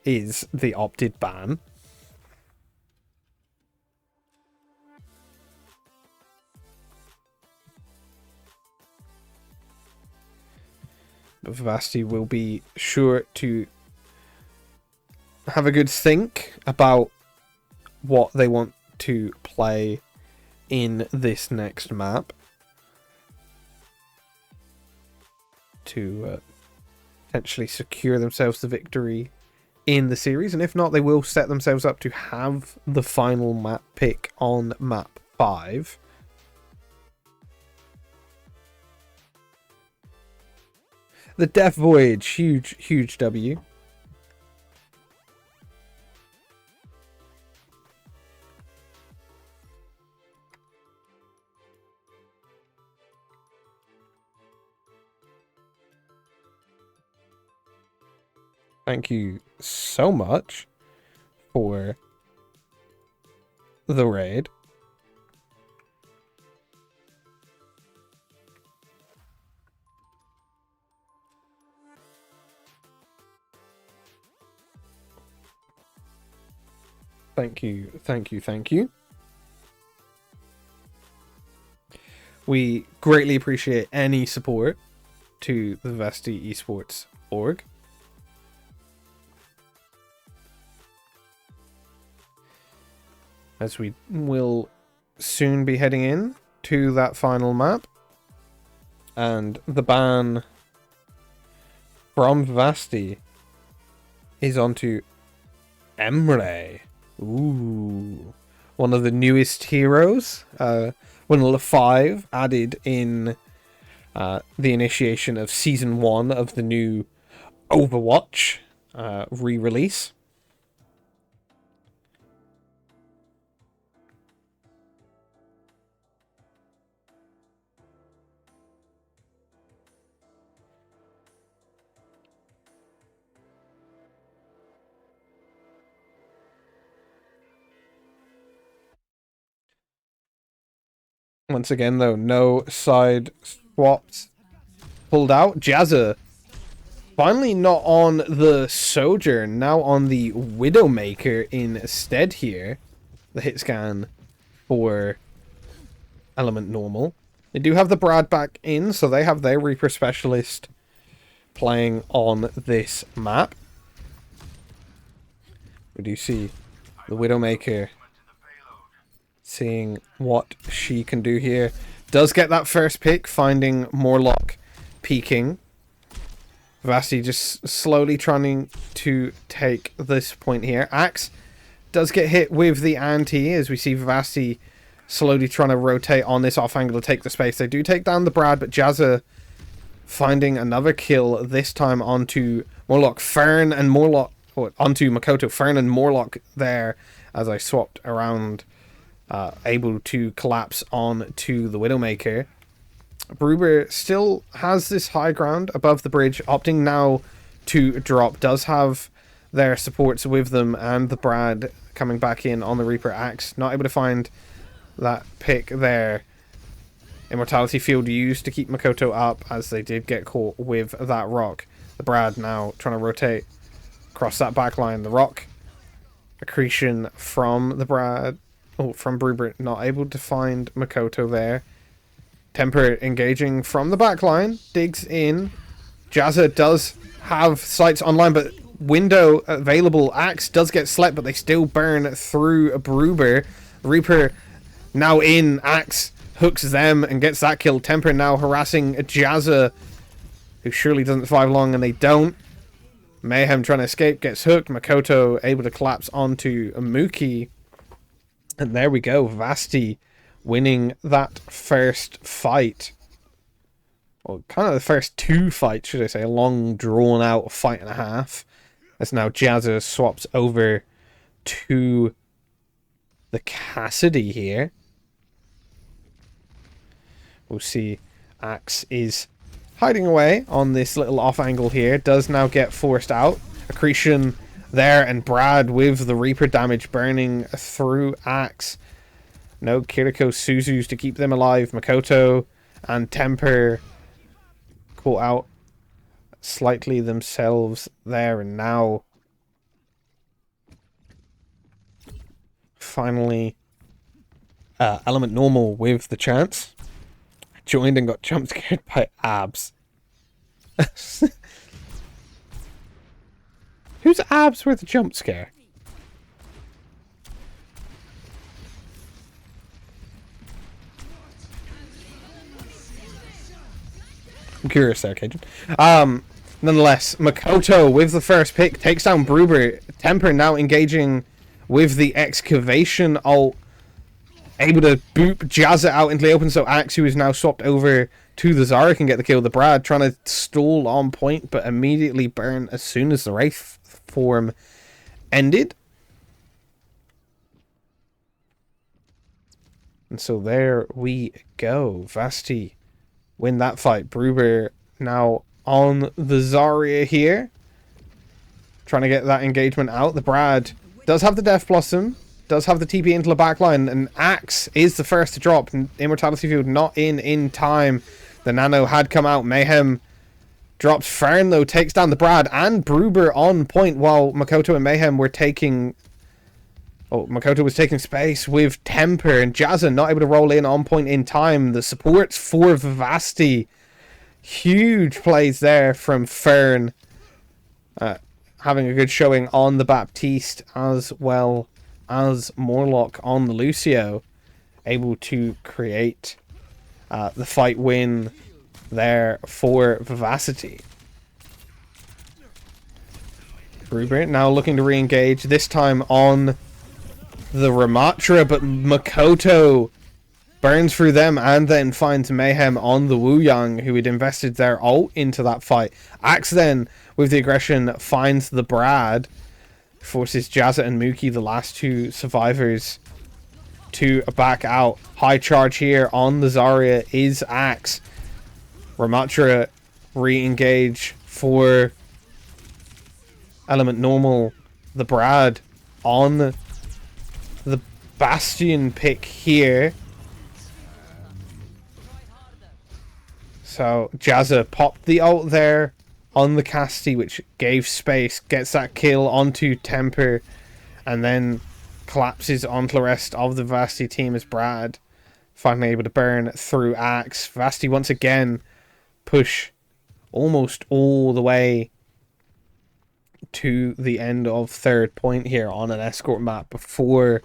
S1: is the opted ban. But Vivacity will be sure to have a good think about what they want to play in this next map to potentially secure themselves the victory in the series, and if not, they will set themselves up to have the final map pick on map 5. The Death Voyage, huge W. Thank you so much for the raid. Thank you. We greatly appreciate any support to the Vivacity Esports org. As we will soon be heading in to that final map. And the ban from Vivacity is onto Emre. Ooh. One of the newest heroes. One of the 5 added in the initiation of Season 1 of the new Overwatch re-release. Once again, though, no side swaps pulled out. Jazza finally not on the Sojourn, now on the Widowmaker instead here. The hit scan for Element Normal. They do have the Brad back in, so they have their Reaper Specialist playing on this map. We do see the Widowmaker seeing what she can do here. Does get that first pick, finding Morlock peeking. Vivacity just slowly trying to take this point here. Axe does get hit with the anti, as we see Vivacity slowly trying to rotate on this off angle to take the space. They do take down the Brad, but Jazza finding another kill, this time onto Morlock. Fern and Morlock, or onto Makoto. Fern and Morlock there, as I swapped around. Able to collapse on to the Widowmaker. Bruber still has this high ground above the bridge, opting now to drop. Does have their supports with them, and the Brad coming back in on the Reaper. Axe not able to find that pick there. Immortality Field used to keep Makoto up, as they did get caught with that rock. The Brad now trying to rotate across that backline. The rock accretion from the Brad. Oh, from Bruber, not able to find Makoto there. Temper engaging from the backline. Digs in. Jazza does have sights online, but window available. Axe does get slept, but they still burn through Bruber. Reaper now in. Axe hooks them and gets that kill. Temper now harassing Jazza, who surely doesn't survive long, and they don't. Mayhem trying to escape, gets hooked. Makoto able to collapse onto Mookie. And there we go, Vivacity winning that first fight. Well, kind of the first 2 fights, should I say. A long, drawn-out fight and a half. As now Jazza swaps over to the Cassidy here. We'll see Axe is hiding away on this little off angle here. Does now get forced out. Accretion there, and Brad with the Reaper damage burning through Axe. No Kiriko Suzus to keep them alive. Makoto and Temper caught out slightly themselves there, and now finally Element Normal with the chance. Joined and got jump scared by Abs. Who's Abs with a jump scare? I'm curious there, Cajun. Nonetheless, Makoto with the first pick takes down Bruber. Temper now engaging with the excavation ult, able to boop Jazza out into the open, so Axe, who is now swapped over to the Zarya, can get the kill. The Brad trying to stall on point, but immediately burn as soon as the Wraith form ended. And so there we go. Vivacity win that fight. Bruber now on the Zarya here, trying to get that engagement out. The Brad does have the Death Blossom, does have the TP into the backline, and Axe is the first to drop. Immortality Field not in time. The Nano had come out. Mayhem drops Fern, though, takes down the Brad and Bruber on point, while Makoto and Mayhem were taking... Oh, Makoto was taking space with Temper, and Jazza not able to roll in on point in time. The supports for Vivacity. Huge plays there from Fern. Having a good showing on the Baptiste, as well as Morlock on the Lucio. Able to create the fight win there for Vivacity. Bruber now looking to re-engage, this time on the Ramatra, but Makoto burns through them and then finds Mayhem on the Wu Yang, who had invested their ult into that fight. Axe then, with the aggression, finds the Brad, forces Jazza and Mookie, the last two survivors, to back out. High charge here on the Zarya is Axe. Ramatra re-engage for Element Normal. The Brad on the Bastion pick here. So Jazza popped the ult there on the Casti, which gave space, gets that kill onto Temper, and then collapses onto the rest of the Vivacity team as Brad finally able to burn through Axe. Vivacity once again push almost all the way to the end of third point here on an escort map before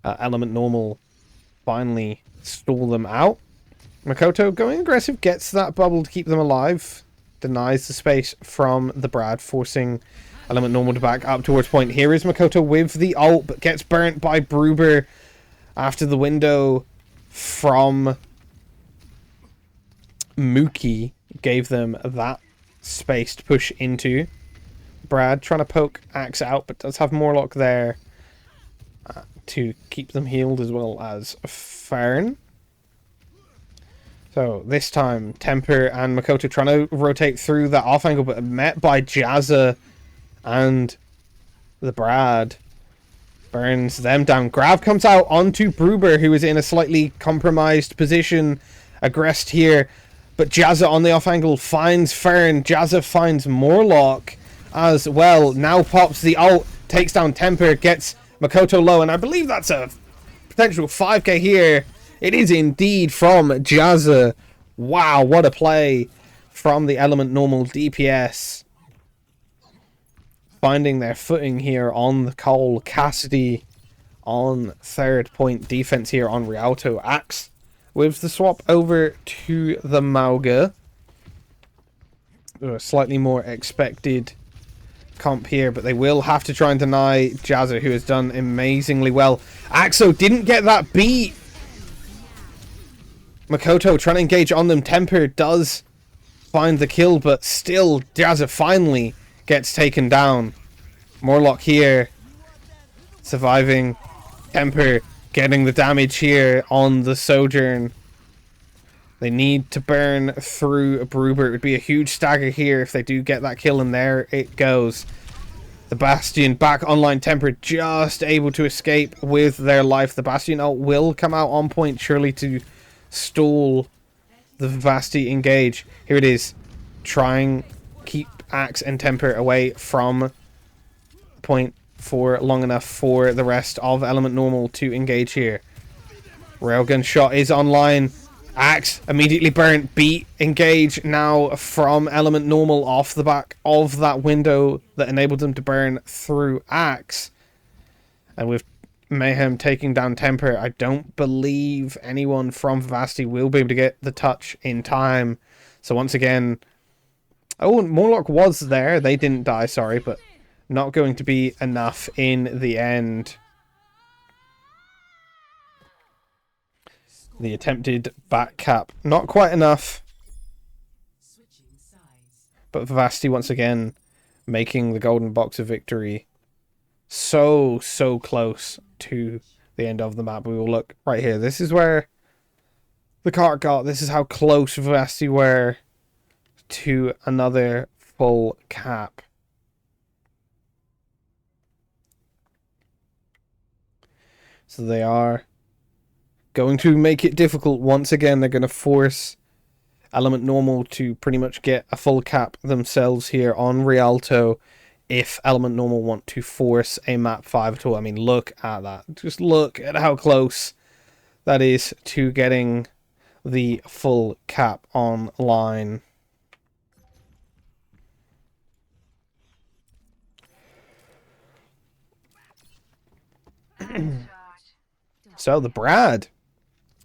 S1: Element Normal finally stall them out. Makoto going aggressive, gets that bubble to keep them alive, denies the space from the Brad, forcing Element Normal to back up towards point. Here is Makoto with the ult, but gets burnt by Bruber after the window from Mookie gave them that space to push into. Brad trying to poke Axe out, but does have Morlock there to keep them healed, as well as Fern. So this time, Temper and Makoto trying to rotate through that off angle, but met by Jazza and the Brad. Burns them down. Grav comes out onto Bruber, who is in a slightly compromised position. Aggressed here, but Jazza on the off angle finds Fern. Jazza finds Morlock as well. Now pops the ult, takes down Temper, gets Makoto low, and I believe that's a potential 5k here. It is indeed from Jazza. Wow, what a play from the Element Normal DPS. Finding their footing here on the Cole. Cassidy on third point. Defense here on Rialto. Axe with the swap over to the Mauga. A slightly more expected comp here, but they will have to try and deny Jazza, who has done amazingly well. Axo didn't get that beat. Makoto trying to engage on them. Temper does find the kill, but still Jazza finally gets taken down. Morlock here surviving. Temper getting the damage here on the Sojourn. They need to burn through a Bruber. It would be a huge stagger here if they do get that kill, and there it goes. The Bastion back online. Temper just able to escape with their life. The Bastion ult will come out on point, surely, to stall the Vivacity engage. Here it is. Trying keep Axe and Temper away from point for long enough for the rest of Element Normal to engage here. Railgun shot is online. Axe immediately burnt. Beat engage now from Element Normal off the back of that window that enabled them to burn through Axe. And with Mayhem taking down Temper, I don't believe anyone from Vivacity will be able to get the touch in time. So once again,
S2: Oh, Morlock was there. They didn't die, sorry, but not going to be enough in the end. The attempted back cap, not quite enough. But Vivacity once again making the golden box of victory so close to the end of the map. We will look right here. This is where the cart got. This is how close Vivacity were to another full cap. So they are going to make it difficult once again. They're going to force Element Normal to pretty much get a full cap themselves here on Rialto if Element Normal want to force a map 5 at all. I mean, look at that. Just look at how close that is to getting the full cap online. So the Brad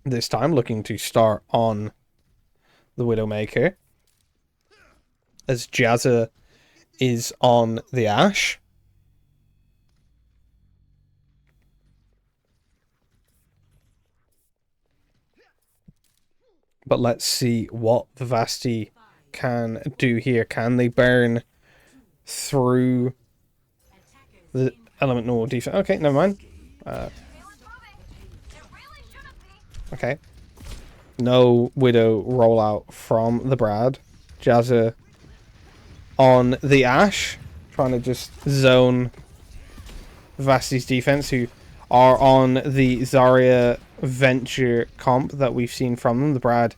S2: this time looking to start on the Widowmaker as Jazza is on the Ash. But let's see what Vivacity can do here. Can they burn through the Element Normal defense? Okay, never mind. Okay. No Widow rollout from the Brad. Jazza on the Ash. Trying to just zone Vivacity's defense, who are on the Zarya Venture comp that we've seen from them. The Brad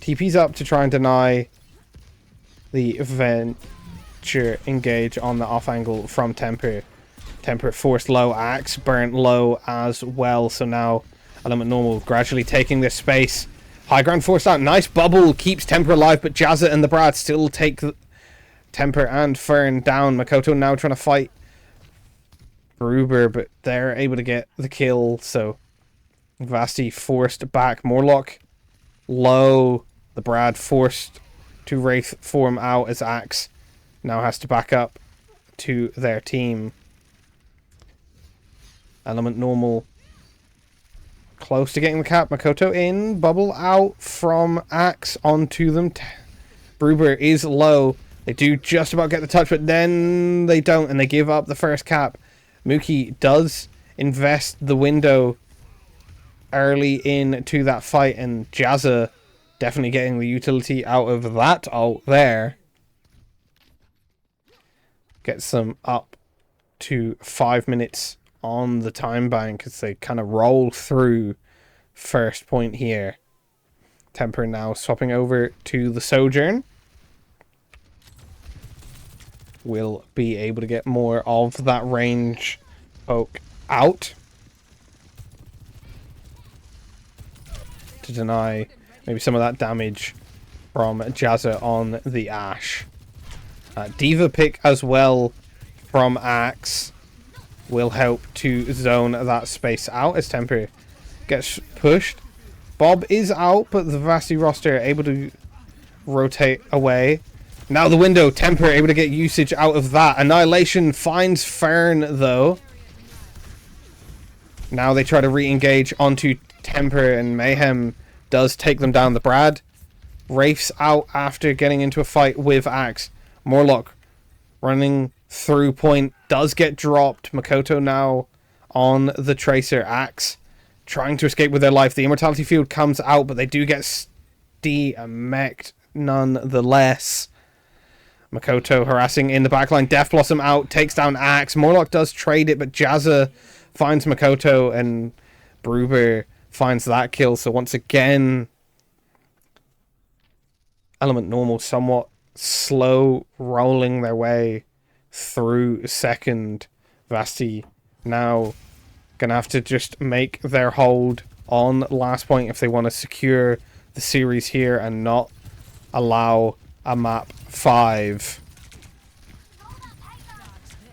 S2: TP's up to try and deny the Venture engage on the off angle from Temper. Temper forced low, Axe burnt low as well. So now Element Normal gradually taking this space. High ground forced out. Nice bubble keeps Temper alive, but Jazza and the Brad still take Temper and Fern down. Makoto now trying to fight Gruber, but they're able to get the kill. So Vivacity forced back. Morlock low. The Brad forced to Wraith form out as Axe now has to back up to their team. Element Normal close to getting the cap. Makoto in. Bubble out from Axe onto them. Gruber is low. They do just about get the touch, but then they don't, and they give up the first cap. Mookie does invest the window early into that fight, and Jazza definitely getting the utility out of that ult there. Gets them up to 5 minutes on the time bank as they kind of roll through first point here. Temper now swapping over to the Sojourn. Will be able to get more of that range poke out to deny maybe some of that damage from Jazza on the Ash. Diva pick as well from Axe will help to zone that space out as Temper gets pushed. Bob is out, but the Vivacity roster able to rotate away. Now the window, Temper able to get usage out of that. Annihilation finds Fern though. Now they try to re-engage onto Temper, and Mayhem does take them down. The Brad Wraith's out after getting into a fight with Axe. Morlock running through point does get dropped. Makoto now on the Tracer. Axe trying to escape with their life. The Immortality Field comes out, but they do get de-mech'd nonetheless. Makoto harassing in the backline. Death Blossom out, takes down Axe. Morlock does trade it, but Jazza finds Makoto, and Gruber finds that kill. So once again, Element Normal somewhat slow rolling their way through second. Vivacity now gonna have to just make their hold on last point if they want to secure the series here and not allow a map 5.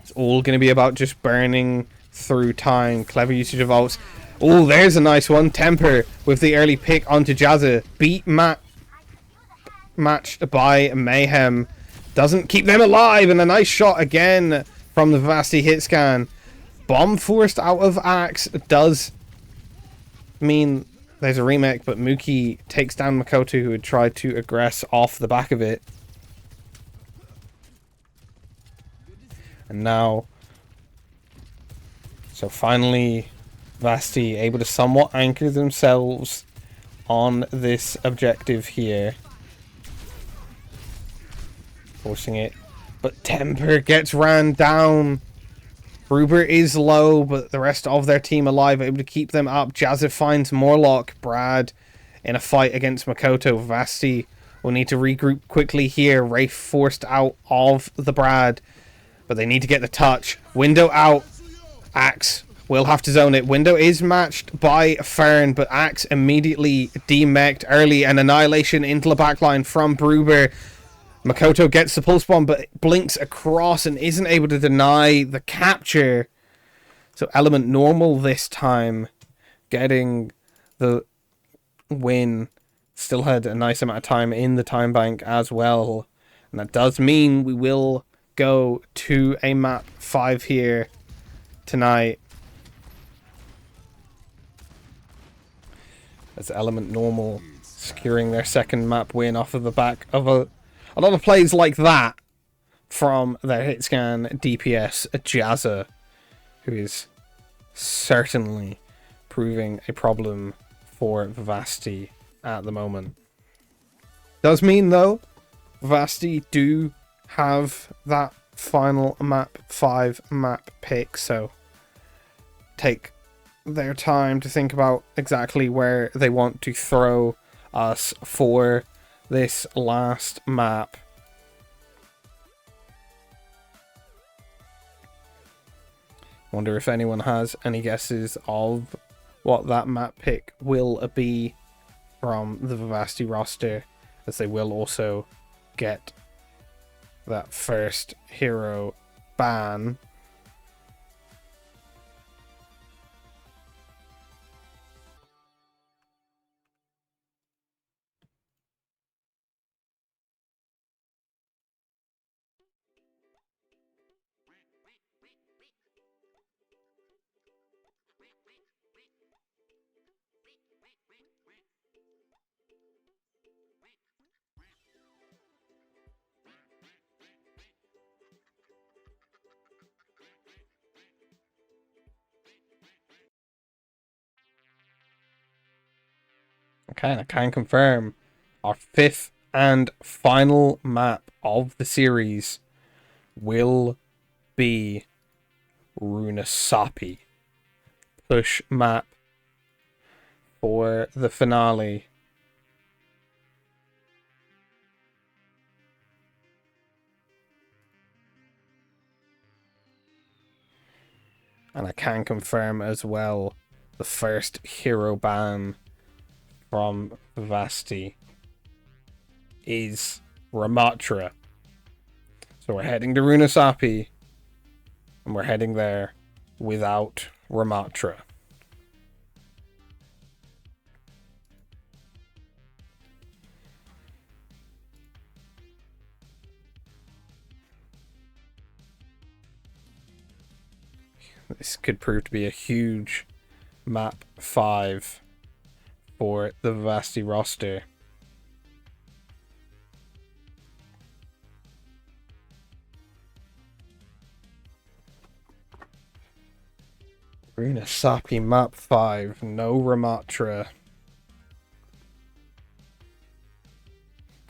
S2: It's all going to be about just burning through time. Clever usage of ults. Oh, there's a nice one. Temper with the early pick onto Jazza. Beat matched by Mayhem. Doesn't keep them alive, and a nice shot again from the Vivacity hit scan. Bomb forced out of Axe does mean there's a remake, but Mookie takes down Makoto, who had tried to aggress off the back of it. And now, so finally, Vivacity able to somewhat anchor themselves on this objective here. Forcing it. But Temper gets ran down. Gruber is low, but the rest of their team alive, able to keep them up. Jazza finds Morlock. Brad in a fight against Makoto. Vivacity will need to regroup quickly here. Rafe forced out of the Brad, but they need to get the touch. Window out. Axe will have to zone it. Window is matched by Fern, but Axe immediately demeched early. And Annihilation into the backline from Gruber. Makoto gets the pulse bomb, but blinks across and isn't able to deny the capture. So Element Normal this time, getting the win. Still had a nice amount of time in the time bank as well. And that does mean we will go to a map 5 here tonight. As Element Normal securing their second map win off of the back of a lot of plays like that from their hit scan DPS Jazza, who is certainly proving a problem for Vivacity at the moment. Does mean though, Vivacity do have that final map 5 map pick, so take their time to think about exactly where they want to throw us for this last map. Wonder if anyone has any guesses of what that map pick will be from the Vivacity roster, as they will also get that first hero ban. Okay, I can confirm our 5th and final map of the series will be Runasapi. Push map for the finale. And I can confirm as well the first hero ban from Vivacity is Ramatra. So we're heading to Runasapi, and we're heading there without Ramatra. This could prove to be a huge map 5 for the Vivacity roster. Runasapi map 5, no Ramatra.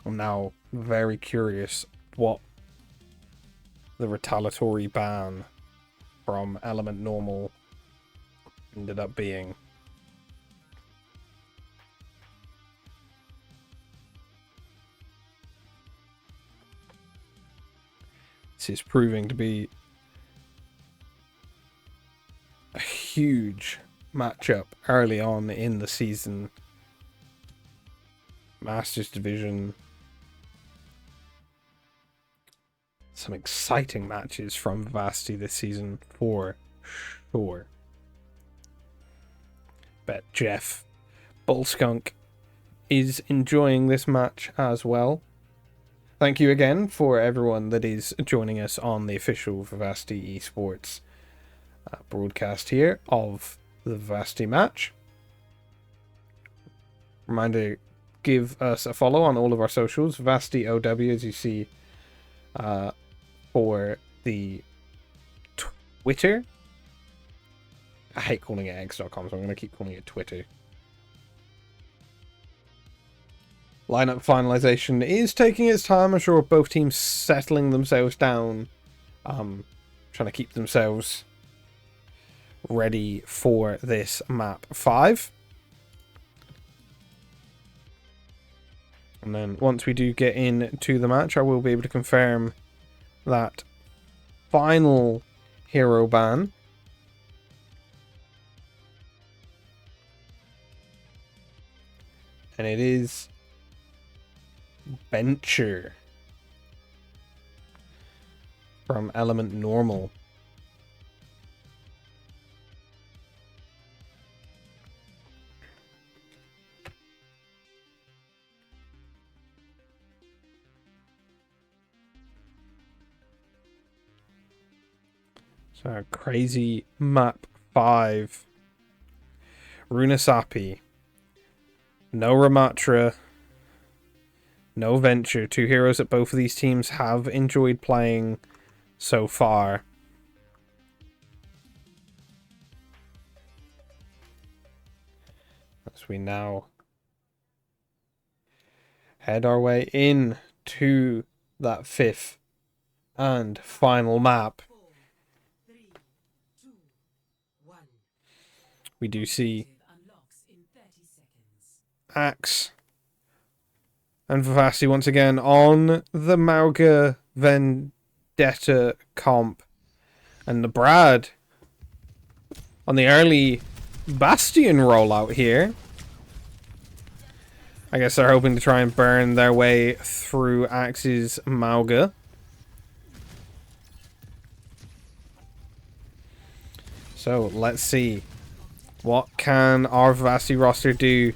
S2: I'm now very curious what the retaliatory ban from Element Normal ended up being. This is proving to be a huge matchup early on in the season. Masters Division. Some exciting matches from Vivacity this season for sure. Bet Jeff Bullskunk is enjoying this match as well. thank you again for everyone that is joining us on the official Vivacity Esports broadcast here of the Vivacity match. Reminder, give us a follow on all of our socials, Vivacity OW, as you see for the Twitter. I hate calling it x.com, so I'm going to keep calling it Twitter. Lineup finalization is taking its time. I'm sure both teams settling themselves down, trying to keep themselves ready for this map 5. And then once we do get into the match, I will be able to confirm that final hero ban. And it is Venture from Element Normal. So crazy map 5. Runasapi. No Ramatra. No Venture. Two heroes that both of these teams have enjoyed playing so far. As we now head our way in to that 5th and final map. We do see Axe and Vivacity once again on the Mauga Vendetta comp. And the Brad on the early Bastion rollout here. I guess they're hoping to try and burn their way through Axe's Mauga. So let's see. What can our Vivacity roster do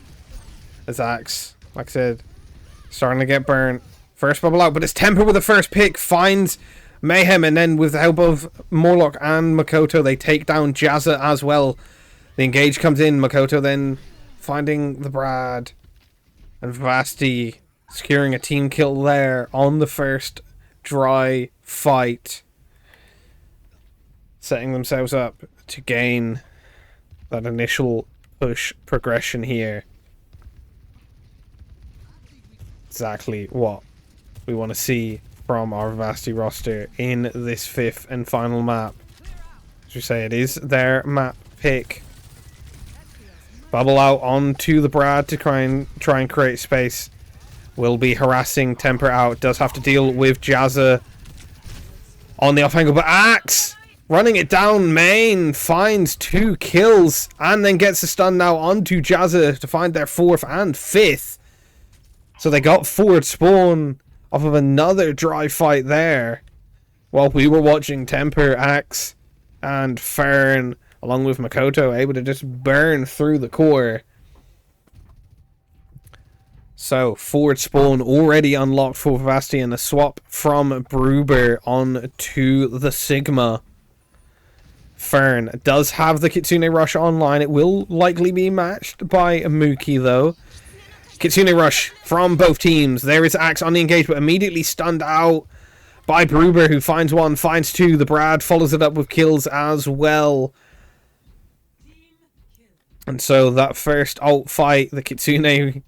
S2: as Axe, like I said, starting to get burnt. First bubble out, but it's Temper with the first pick, finds Mayhem, and then with the help of Morlock and Makoto, they take down Jazza as well. The engage comes in, Makoto then finding the Brad, and Vivacity securing a team kill there on the first dry fight, setting themselves up to gain that initial push progression here. Exactly what we want to see from our Vivacity roster in this 5th and final map. As we say, it is their map pick. Bubble out onto the Brad to try and create space. Will be harassing Temper out. Does have to deal with Jazza on the off angle, but Axe running it down main, finds 2 kills, and then gets a stun now onto Jazza to find their 4th and 5th. So they got forward spawn off of another dry fight there. While we were watching Temper, Axe, and Fern, along with Makoto, able to just burn through the core. So, forward spawn already unlocked for Vivacity, and a swap from Bruber on to the Sigma. Fern does have the Kitsune Rush online. It will likely be matched by Mookie, though. Kitsune Rush from both teams. There is Axe on the engage, but immediately stunned out by Bruber, who finds 1, finds 2. The Brad follows it up with kills as well. And so that first ult fight, the Kitsune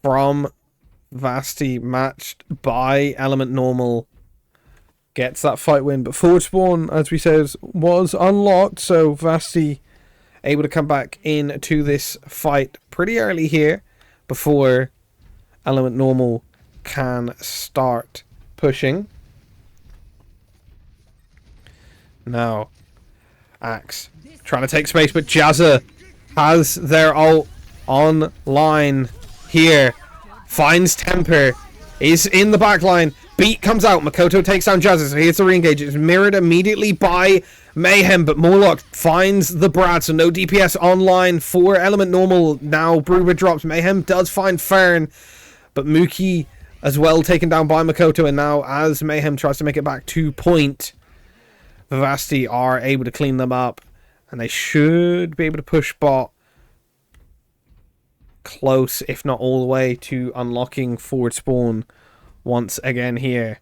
S2: from Vivacity matched by Element Normal, gets that fight win. But forward spawn, as we said, was unlocked, so Vivacity able to come back into this fight pretty early here before Element Normal can start pushing. Now, Axe trying to take space, but Jazza has their ult online here. Finds Temper, is in the back line. Beat comes out, Makoto takes down Jazza, so here's the re-engage. It's mirrored immediately by Mayhem, but Morlock finds the Brad, so no DPS online for Element Normal. Now Bruber drops, Mayhem does find Fern, but Mookie as well, taken down by Makoto, and now as Mayhem tries to make it back to point, Vivacity are able to clean them up, and they should be able to push bot close, if not all the way, to unlocking forward spawn once again here.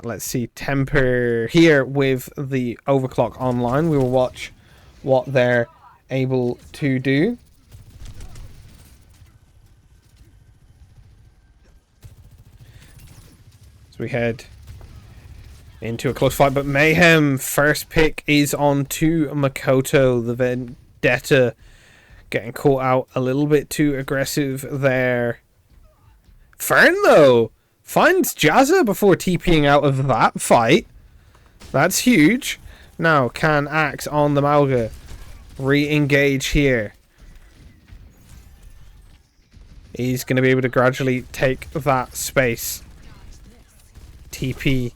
S2: Let's see, Temper here with the overclock online. We will watch what they're able to do. So we head into a close fight, but Mayhem first pick is on to Makoto. The Vendetta getting caught out a little bit too aggressive there. Fern though finds Jazza before TPing out of that fight. That's huge. Now can Axe on the Malga re-engage here. He's going to be able to gradually take that space. TP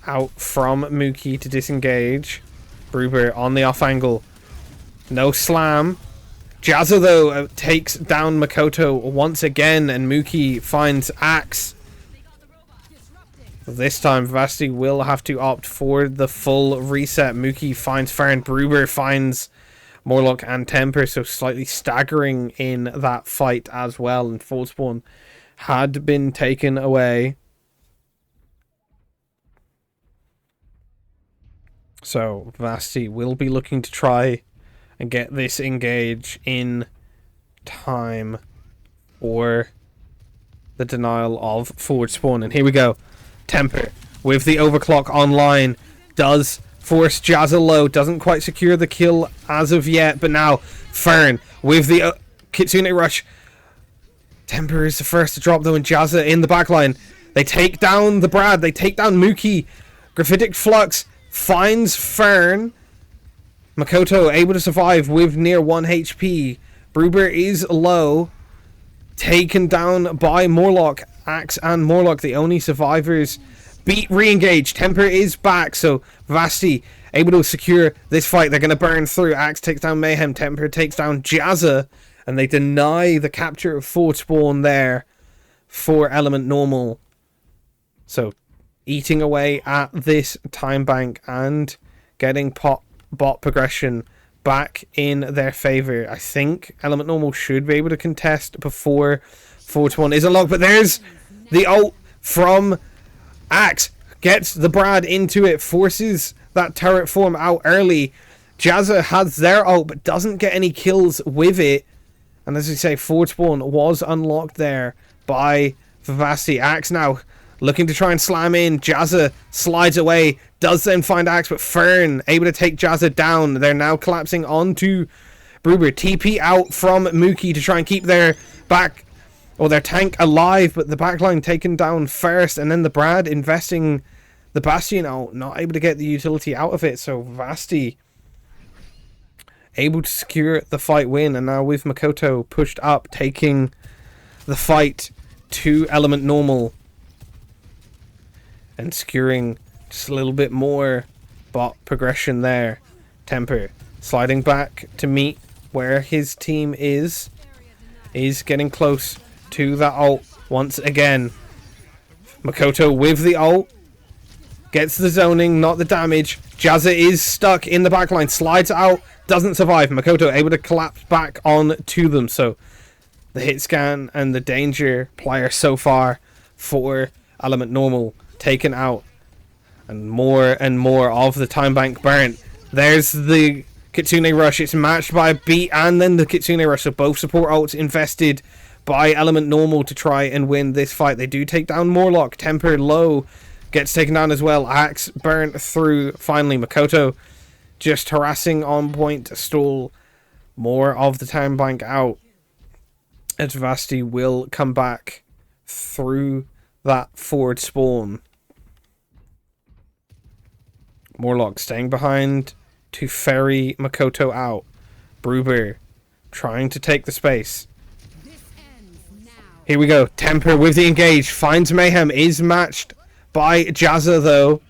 S2: out from Mookie to disengage. Bruber on the off angle. No slam. Jazza though takes down Makoto once again, and Mookie finds Axe. This time Vivacity will have to opt for the full reset. Mookie finds Fern. Bruber finds Morlock and Temper, so slightly staggering in that fight as well, and full spawn had been taken away. So Vivacity will be looking to try and get this engage in time for the denial of forward spawn. And here we go. Temper with the overclock online does force Jazza low. Doesn't quite secure the kill as of yet, but now Fern with the Kitsune Rush. Temper is the first to drop though, and Jazza in the backline. They take down the Brad. They take down Mookie. Graphitic Flux finds Fern. Makoto able to survive with near 1 HP. Bruber is low. Taken down by Morlock. Axe and Morlock, the only survivors. Beat re-engage. Temper is back, so Vivacity able to secure this fight. They're going to burn through. Axe takes down Mayhem. Temper takes down Jazza, and they deny the capture of forward spawn there for Element Normal. So eating away at this time bank and getting bot progression back in their favor. I think Element Normal should be able to contest before forward spawn is unlocked, but there's the ult from Axe. Gets the Brad into it, forces that turret form out early. Jazza has their ult, but doesn't get any kills with it. And as we say, forward spawn was unlocked there by Vivacity. Axe now looking to try and slam in. Jazza slides away, does then find Axe, but Fern able to take Jazza down. They're now collapsing onto Bruber. TP out from Mookie to try and keep their back, or their tank, alive, but the backline taken down first, and then the Brad investing the Bastion out, not able to get the utility out of it. So Vivacity able to secure the fight win, and now with Makoto pushed up, taking the fight to Element Normal and securing just a little bit more bot progression there. Temper sliding back to meet where his team is getting close to that ult once again. Makoto with the ult gets the zoning, not the damage. Jazza is stuck in the backline, slides out, doesn't survive. Makoto able to collapse back on to them. So the hit scan and the danger player so far for Element Normal taken out, and more of the time bank burnt. There's the Kitsune Rush. It's matched by a beat and then the Kitsune Rush, so both support ults invested by Element Normal to try and win this fight. They do take down Morlock. Temper low gets taken down as well. Axe burnt through. Finally Makoto just harassing on point to stall more of the time bank out. Vivacity will come back through that forward spawn. Morlock staying behind to ferry Makoto out. Bruber trying to take the space. Here we go. Temper with the engage. Finds Mayhem. Is matched by Jazza though,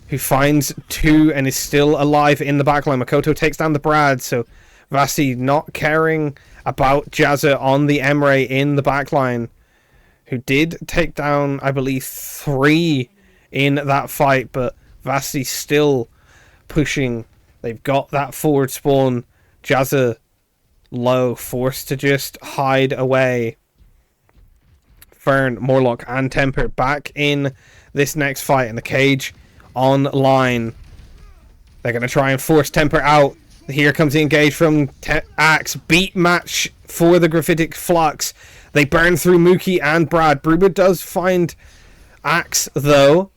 S2: who finds two and is still alive in the backline. Makoto takes down the Brad, so Vivacity not caring about Jazza on the Emre in the backline, who did take down, I believe, 3 in that fight, but Vivacity still pushing. They've got that forward spawn. Jazza low, forced to just hide away. Fern, Morlock, and Temper back in this next fight, in the cage online. They're going to try and force Temper out. Here comes the engage from Axe. Beat match for the Graphitic Flux. They burn through Mookie and Brad. Bruber does find Axe, though.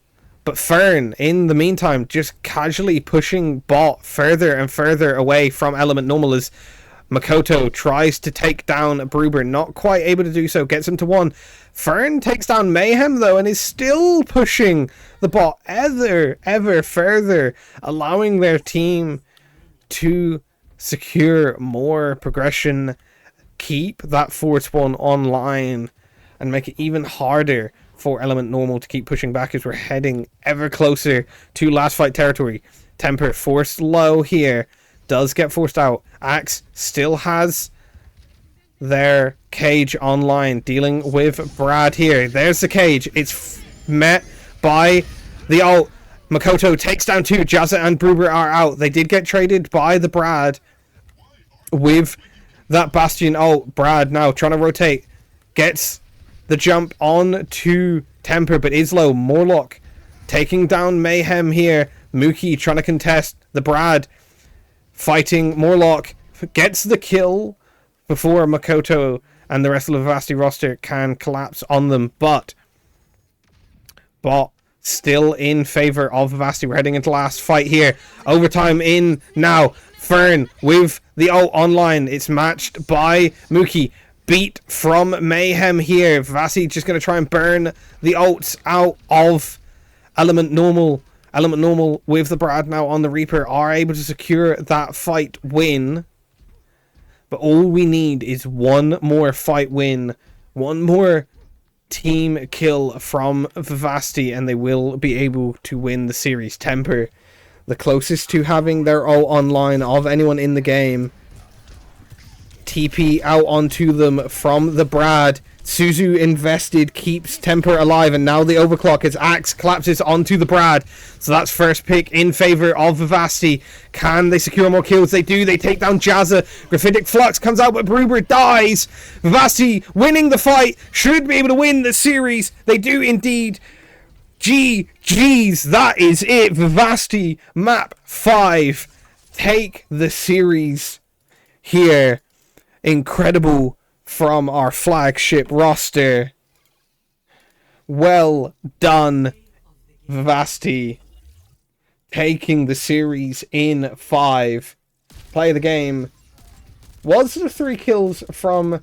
S2: But Fern, in the meantime, just casually pushing bot further and further away from Element Normal as Makoto tries to take down Bruber. Not quite able to do so. Gets him to 1. Fern takes down Mayhem, though, and is still pushing the bot ever further, allowing their team to secure more progression, keep that forward spawn online, and make it even harder for Element Normal to keep pushing back as we're heading ever closer to last fight territory. Temper forced low here, does get forced out. Axe still has their cage online, dealing with Brad here. There's the cage. It's met by the ult. Makoto takes down 2. Jazza and Bruber are out. They did get traded by the Brad with that Bastion ult. Brad now trying to rotate. Gets the jump on to Temper, but is low. Morlock taking down Mayhem here. Mookie trying to contest the Brad. Fighting Morlock. Gets the kill before Makoto and the rest of the Vivacity roster can collapse on them. But bot still in favor of Vivacity. We're heading into last fight here. Overtime in now. Fern with the ult online. It's matched by Mookie. Beat from Mayhem here. Vivacity just going to try and burn the ults out of Element Normal. Element Normal with the Brad now on the Reaper are able to secure that fight win. But all we need is one more fight win. One more team kill from Vivacity, and they will be able to win the series. Temper, the closest to having their ult online of anyone in the game. TP out onto them from the Brad. Suzu invested, keeps Temper alive, and now the overclock as Axe collapses onto the Brad. So that's first pick in favor of Vivacity. Can they secure more kills? They do. They take down Jazza. Graphitic Flux comes out, but Bruber dies. Vivacity winning the fight. Should be able to win the series. They do indeed. GG's. That is it. Vivacity map 5 take the series here. Incredible from our flagship roster. Well done, Vivacity. Taking the series in 5. Play of the game was the 3 kills from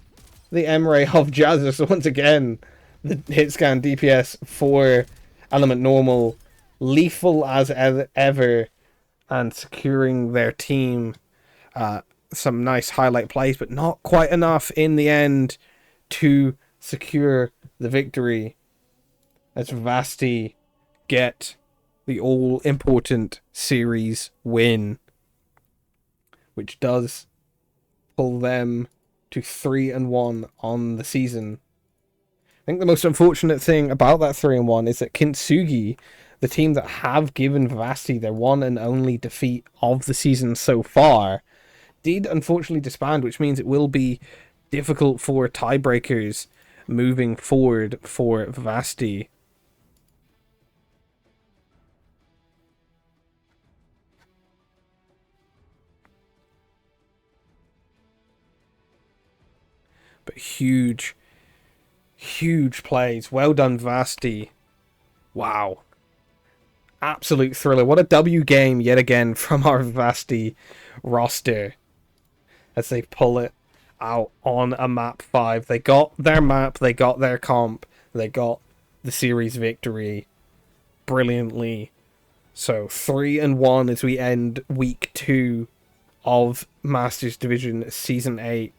S2: the Emre of Jazza. So once again, the hit scan DPS for Element Normal lethal as ever, and securing their team some nice highlight plays, but not quite enough in the end to secure the victory, as Vivacity get the all-important series win, which does pull them to 3-1 on the season. I think the most unfortunate thing about that 3-1 is that Kintsugi, the team that have given Vivacity their one and only defeat of the season so far, did unfortunately disband, which means it will be difficult for tiebreakers moving forward for Vivacity. But huge plays. Well done, Vivacity. Wow. Absolute thriller. What a W game yet again from our Vivacity roster, as they pull it out on a map 5. They got their map, they got their comp, they got the series victory brilliantly. So 3-1 as we end week 2 of Masters Division Season 8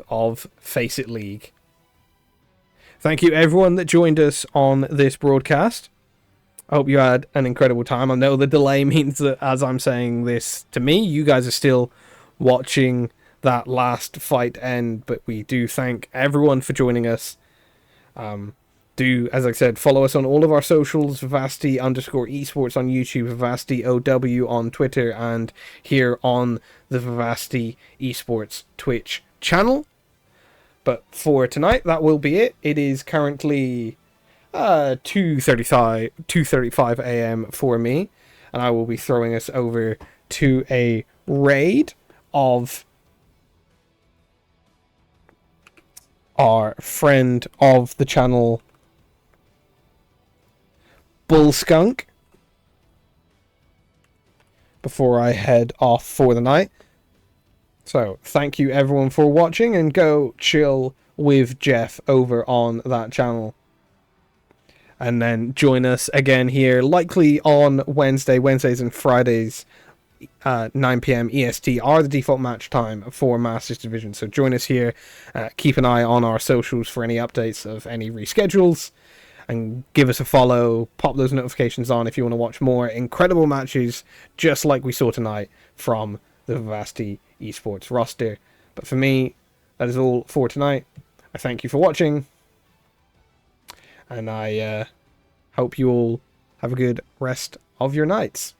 S2: of Faceit League. Thank you everyone that joined us on this broadcast. I hope you had an incredible time. I know the delay means that as I'm saying this to me, you guys are still watching that last fight end, but we do thank everyone for joining us. Do, as I said, follow us on all of our socials, Vivacity_esports on YouTube, Vivacity OW on Twitter, and here on the Vivacity Esports Twitch channel. But for tonight, that will be it. It is currently 2:35 a.m. for me, and I will be throwing us over to a raid of our friend of the channel, Bull Skunk, before I head off for the night. So, thank you everyone for watching, and go chill with Jeff over on that channel. And then join us again here, likely on Wednesdays and Fridays, 9 p.m. EST are the default match time for Masters Division. So join us here. Keep an eye on our socials for any updates of any reschedules. And give us a follow, pop those notifications on if you want to watch more incredible matches, just like we saw tonight from the Vivacity Esports roster. But for me, that is all for tonight. I thank you for watching, and I hope you all have a good rest of your nights.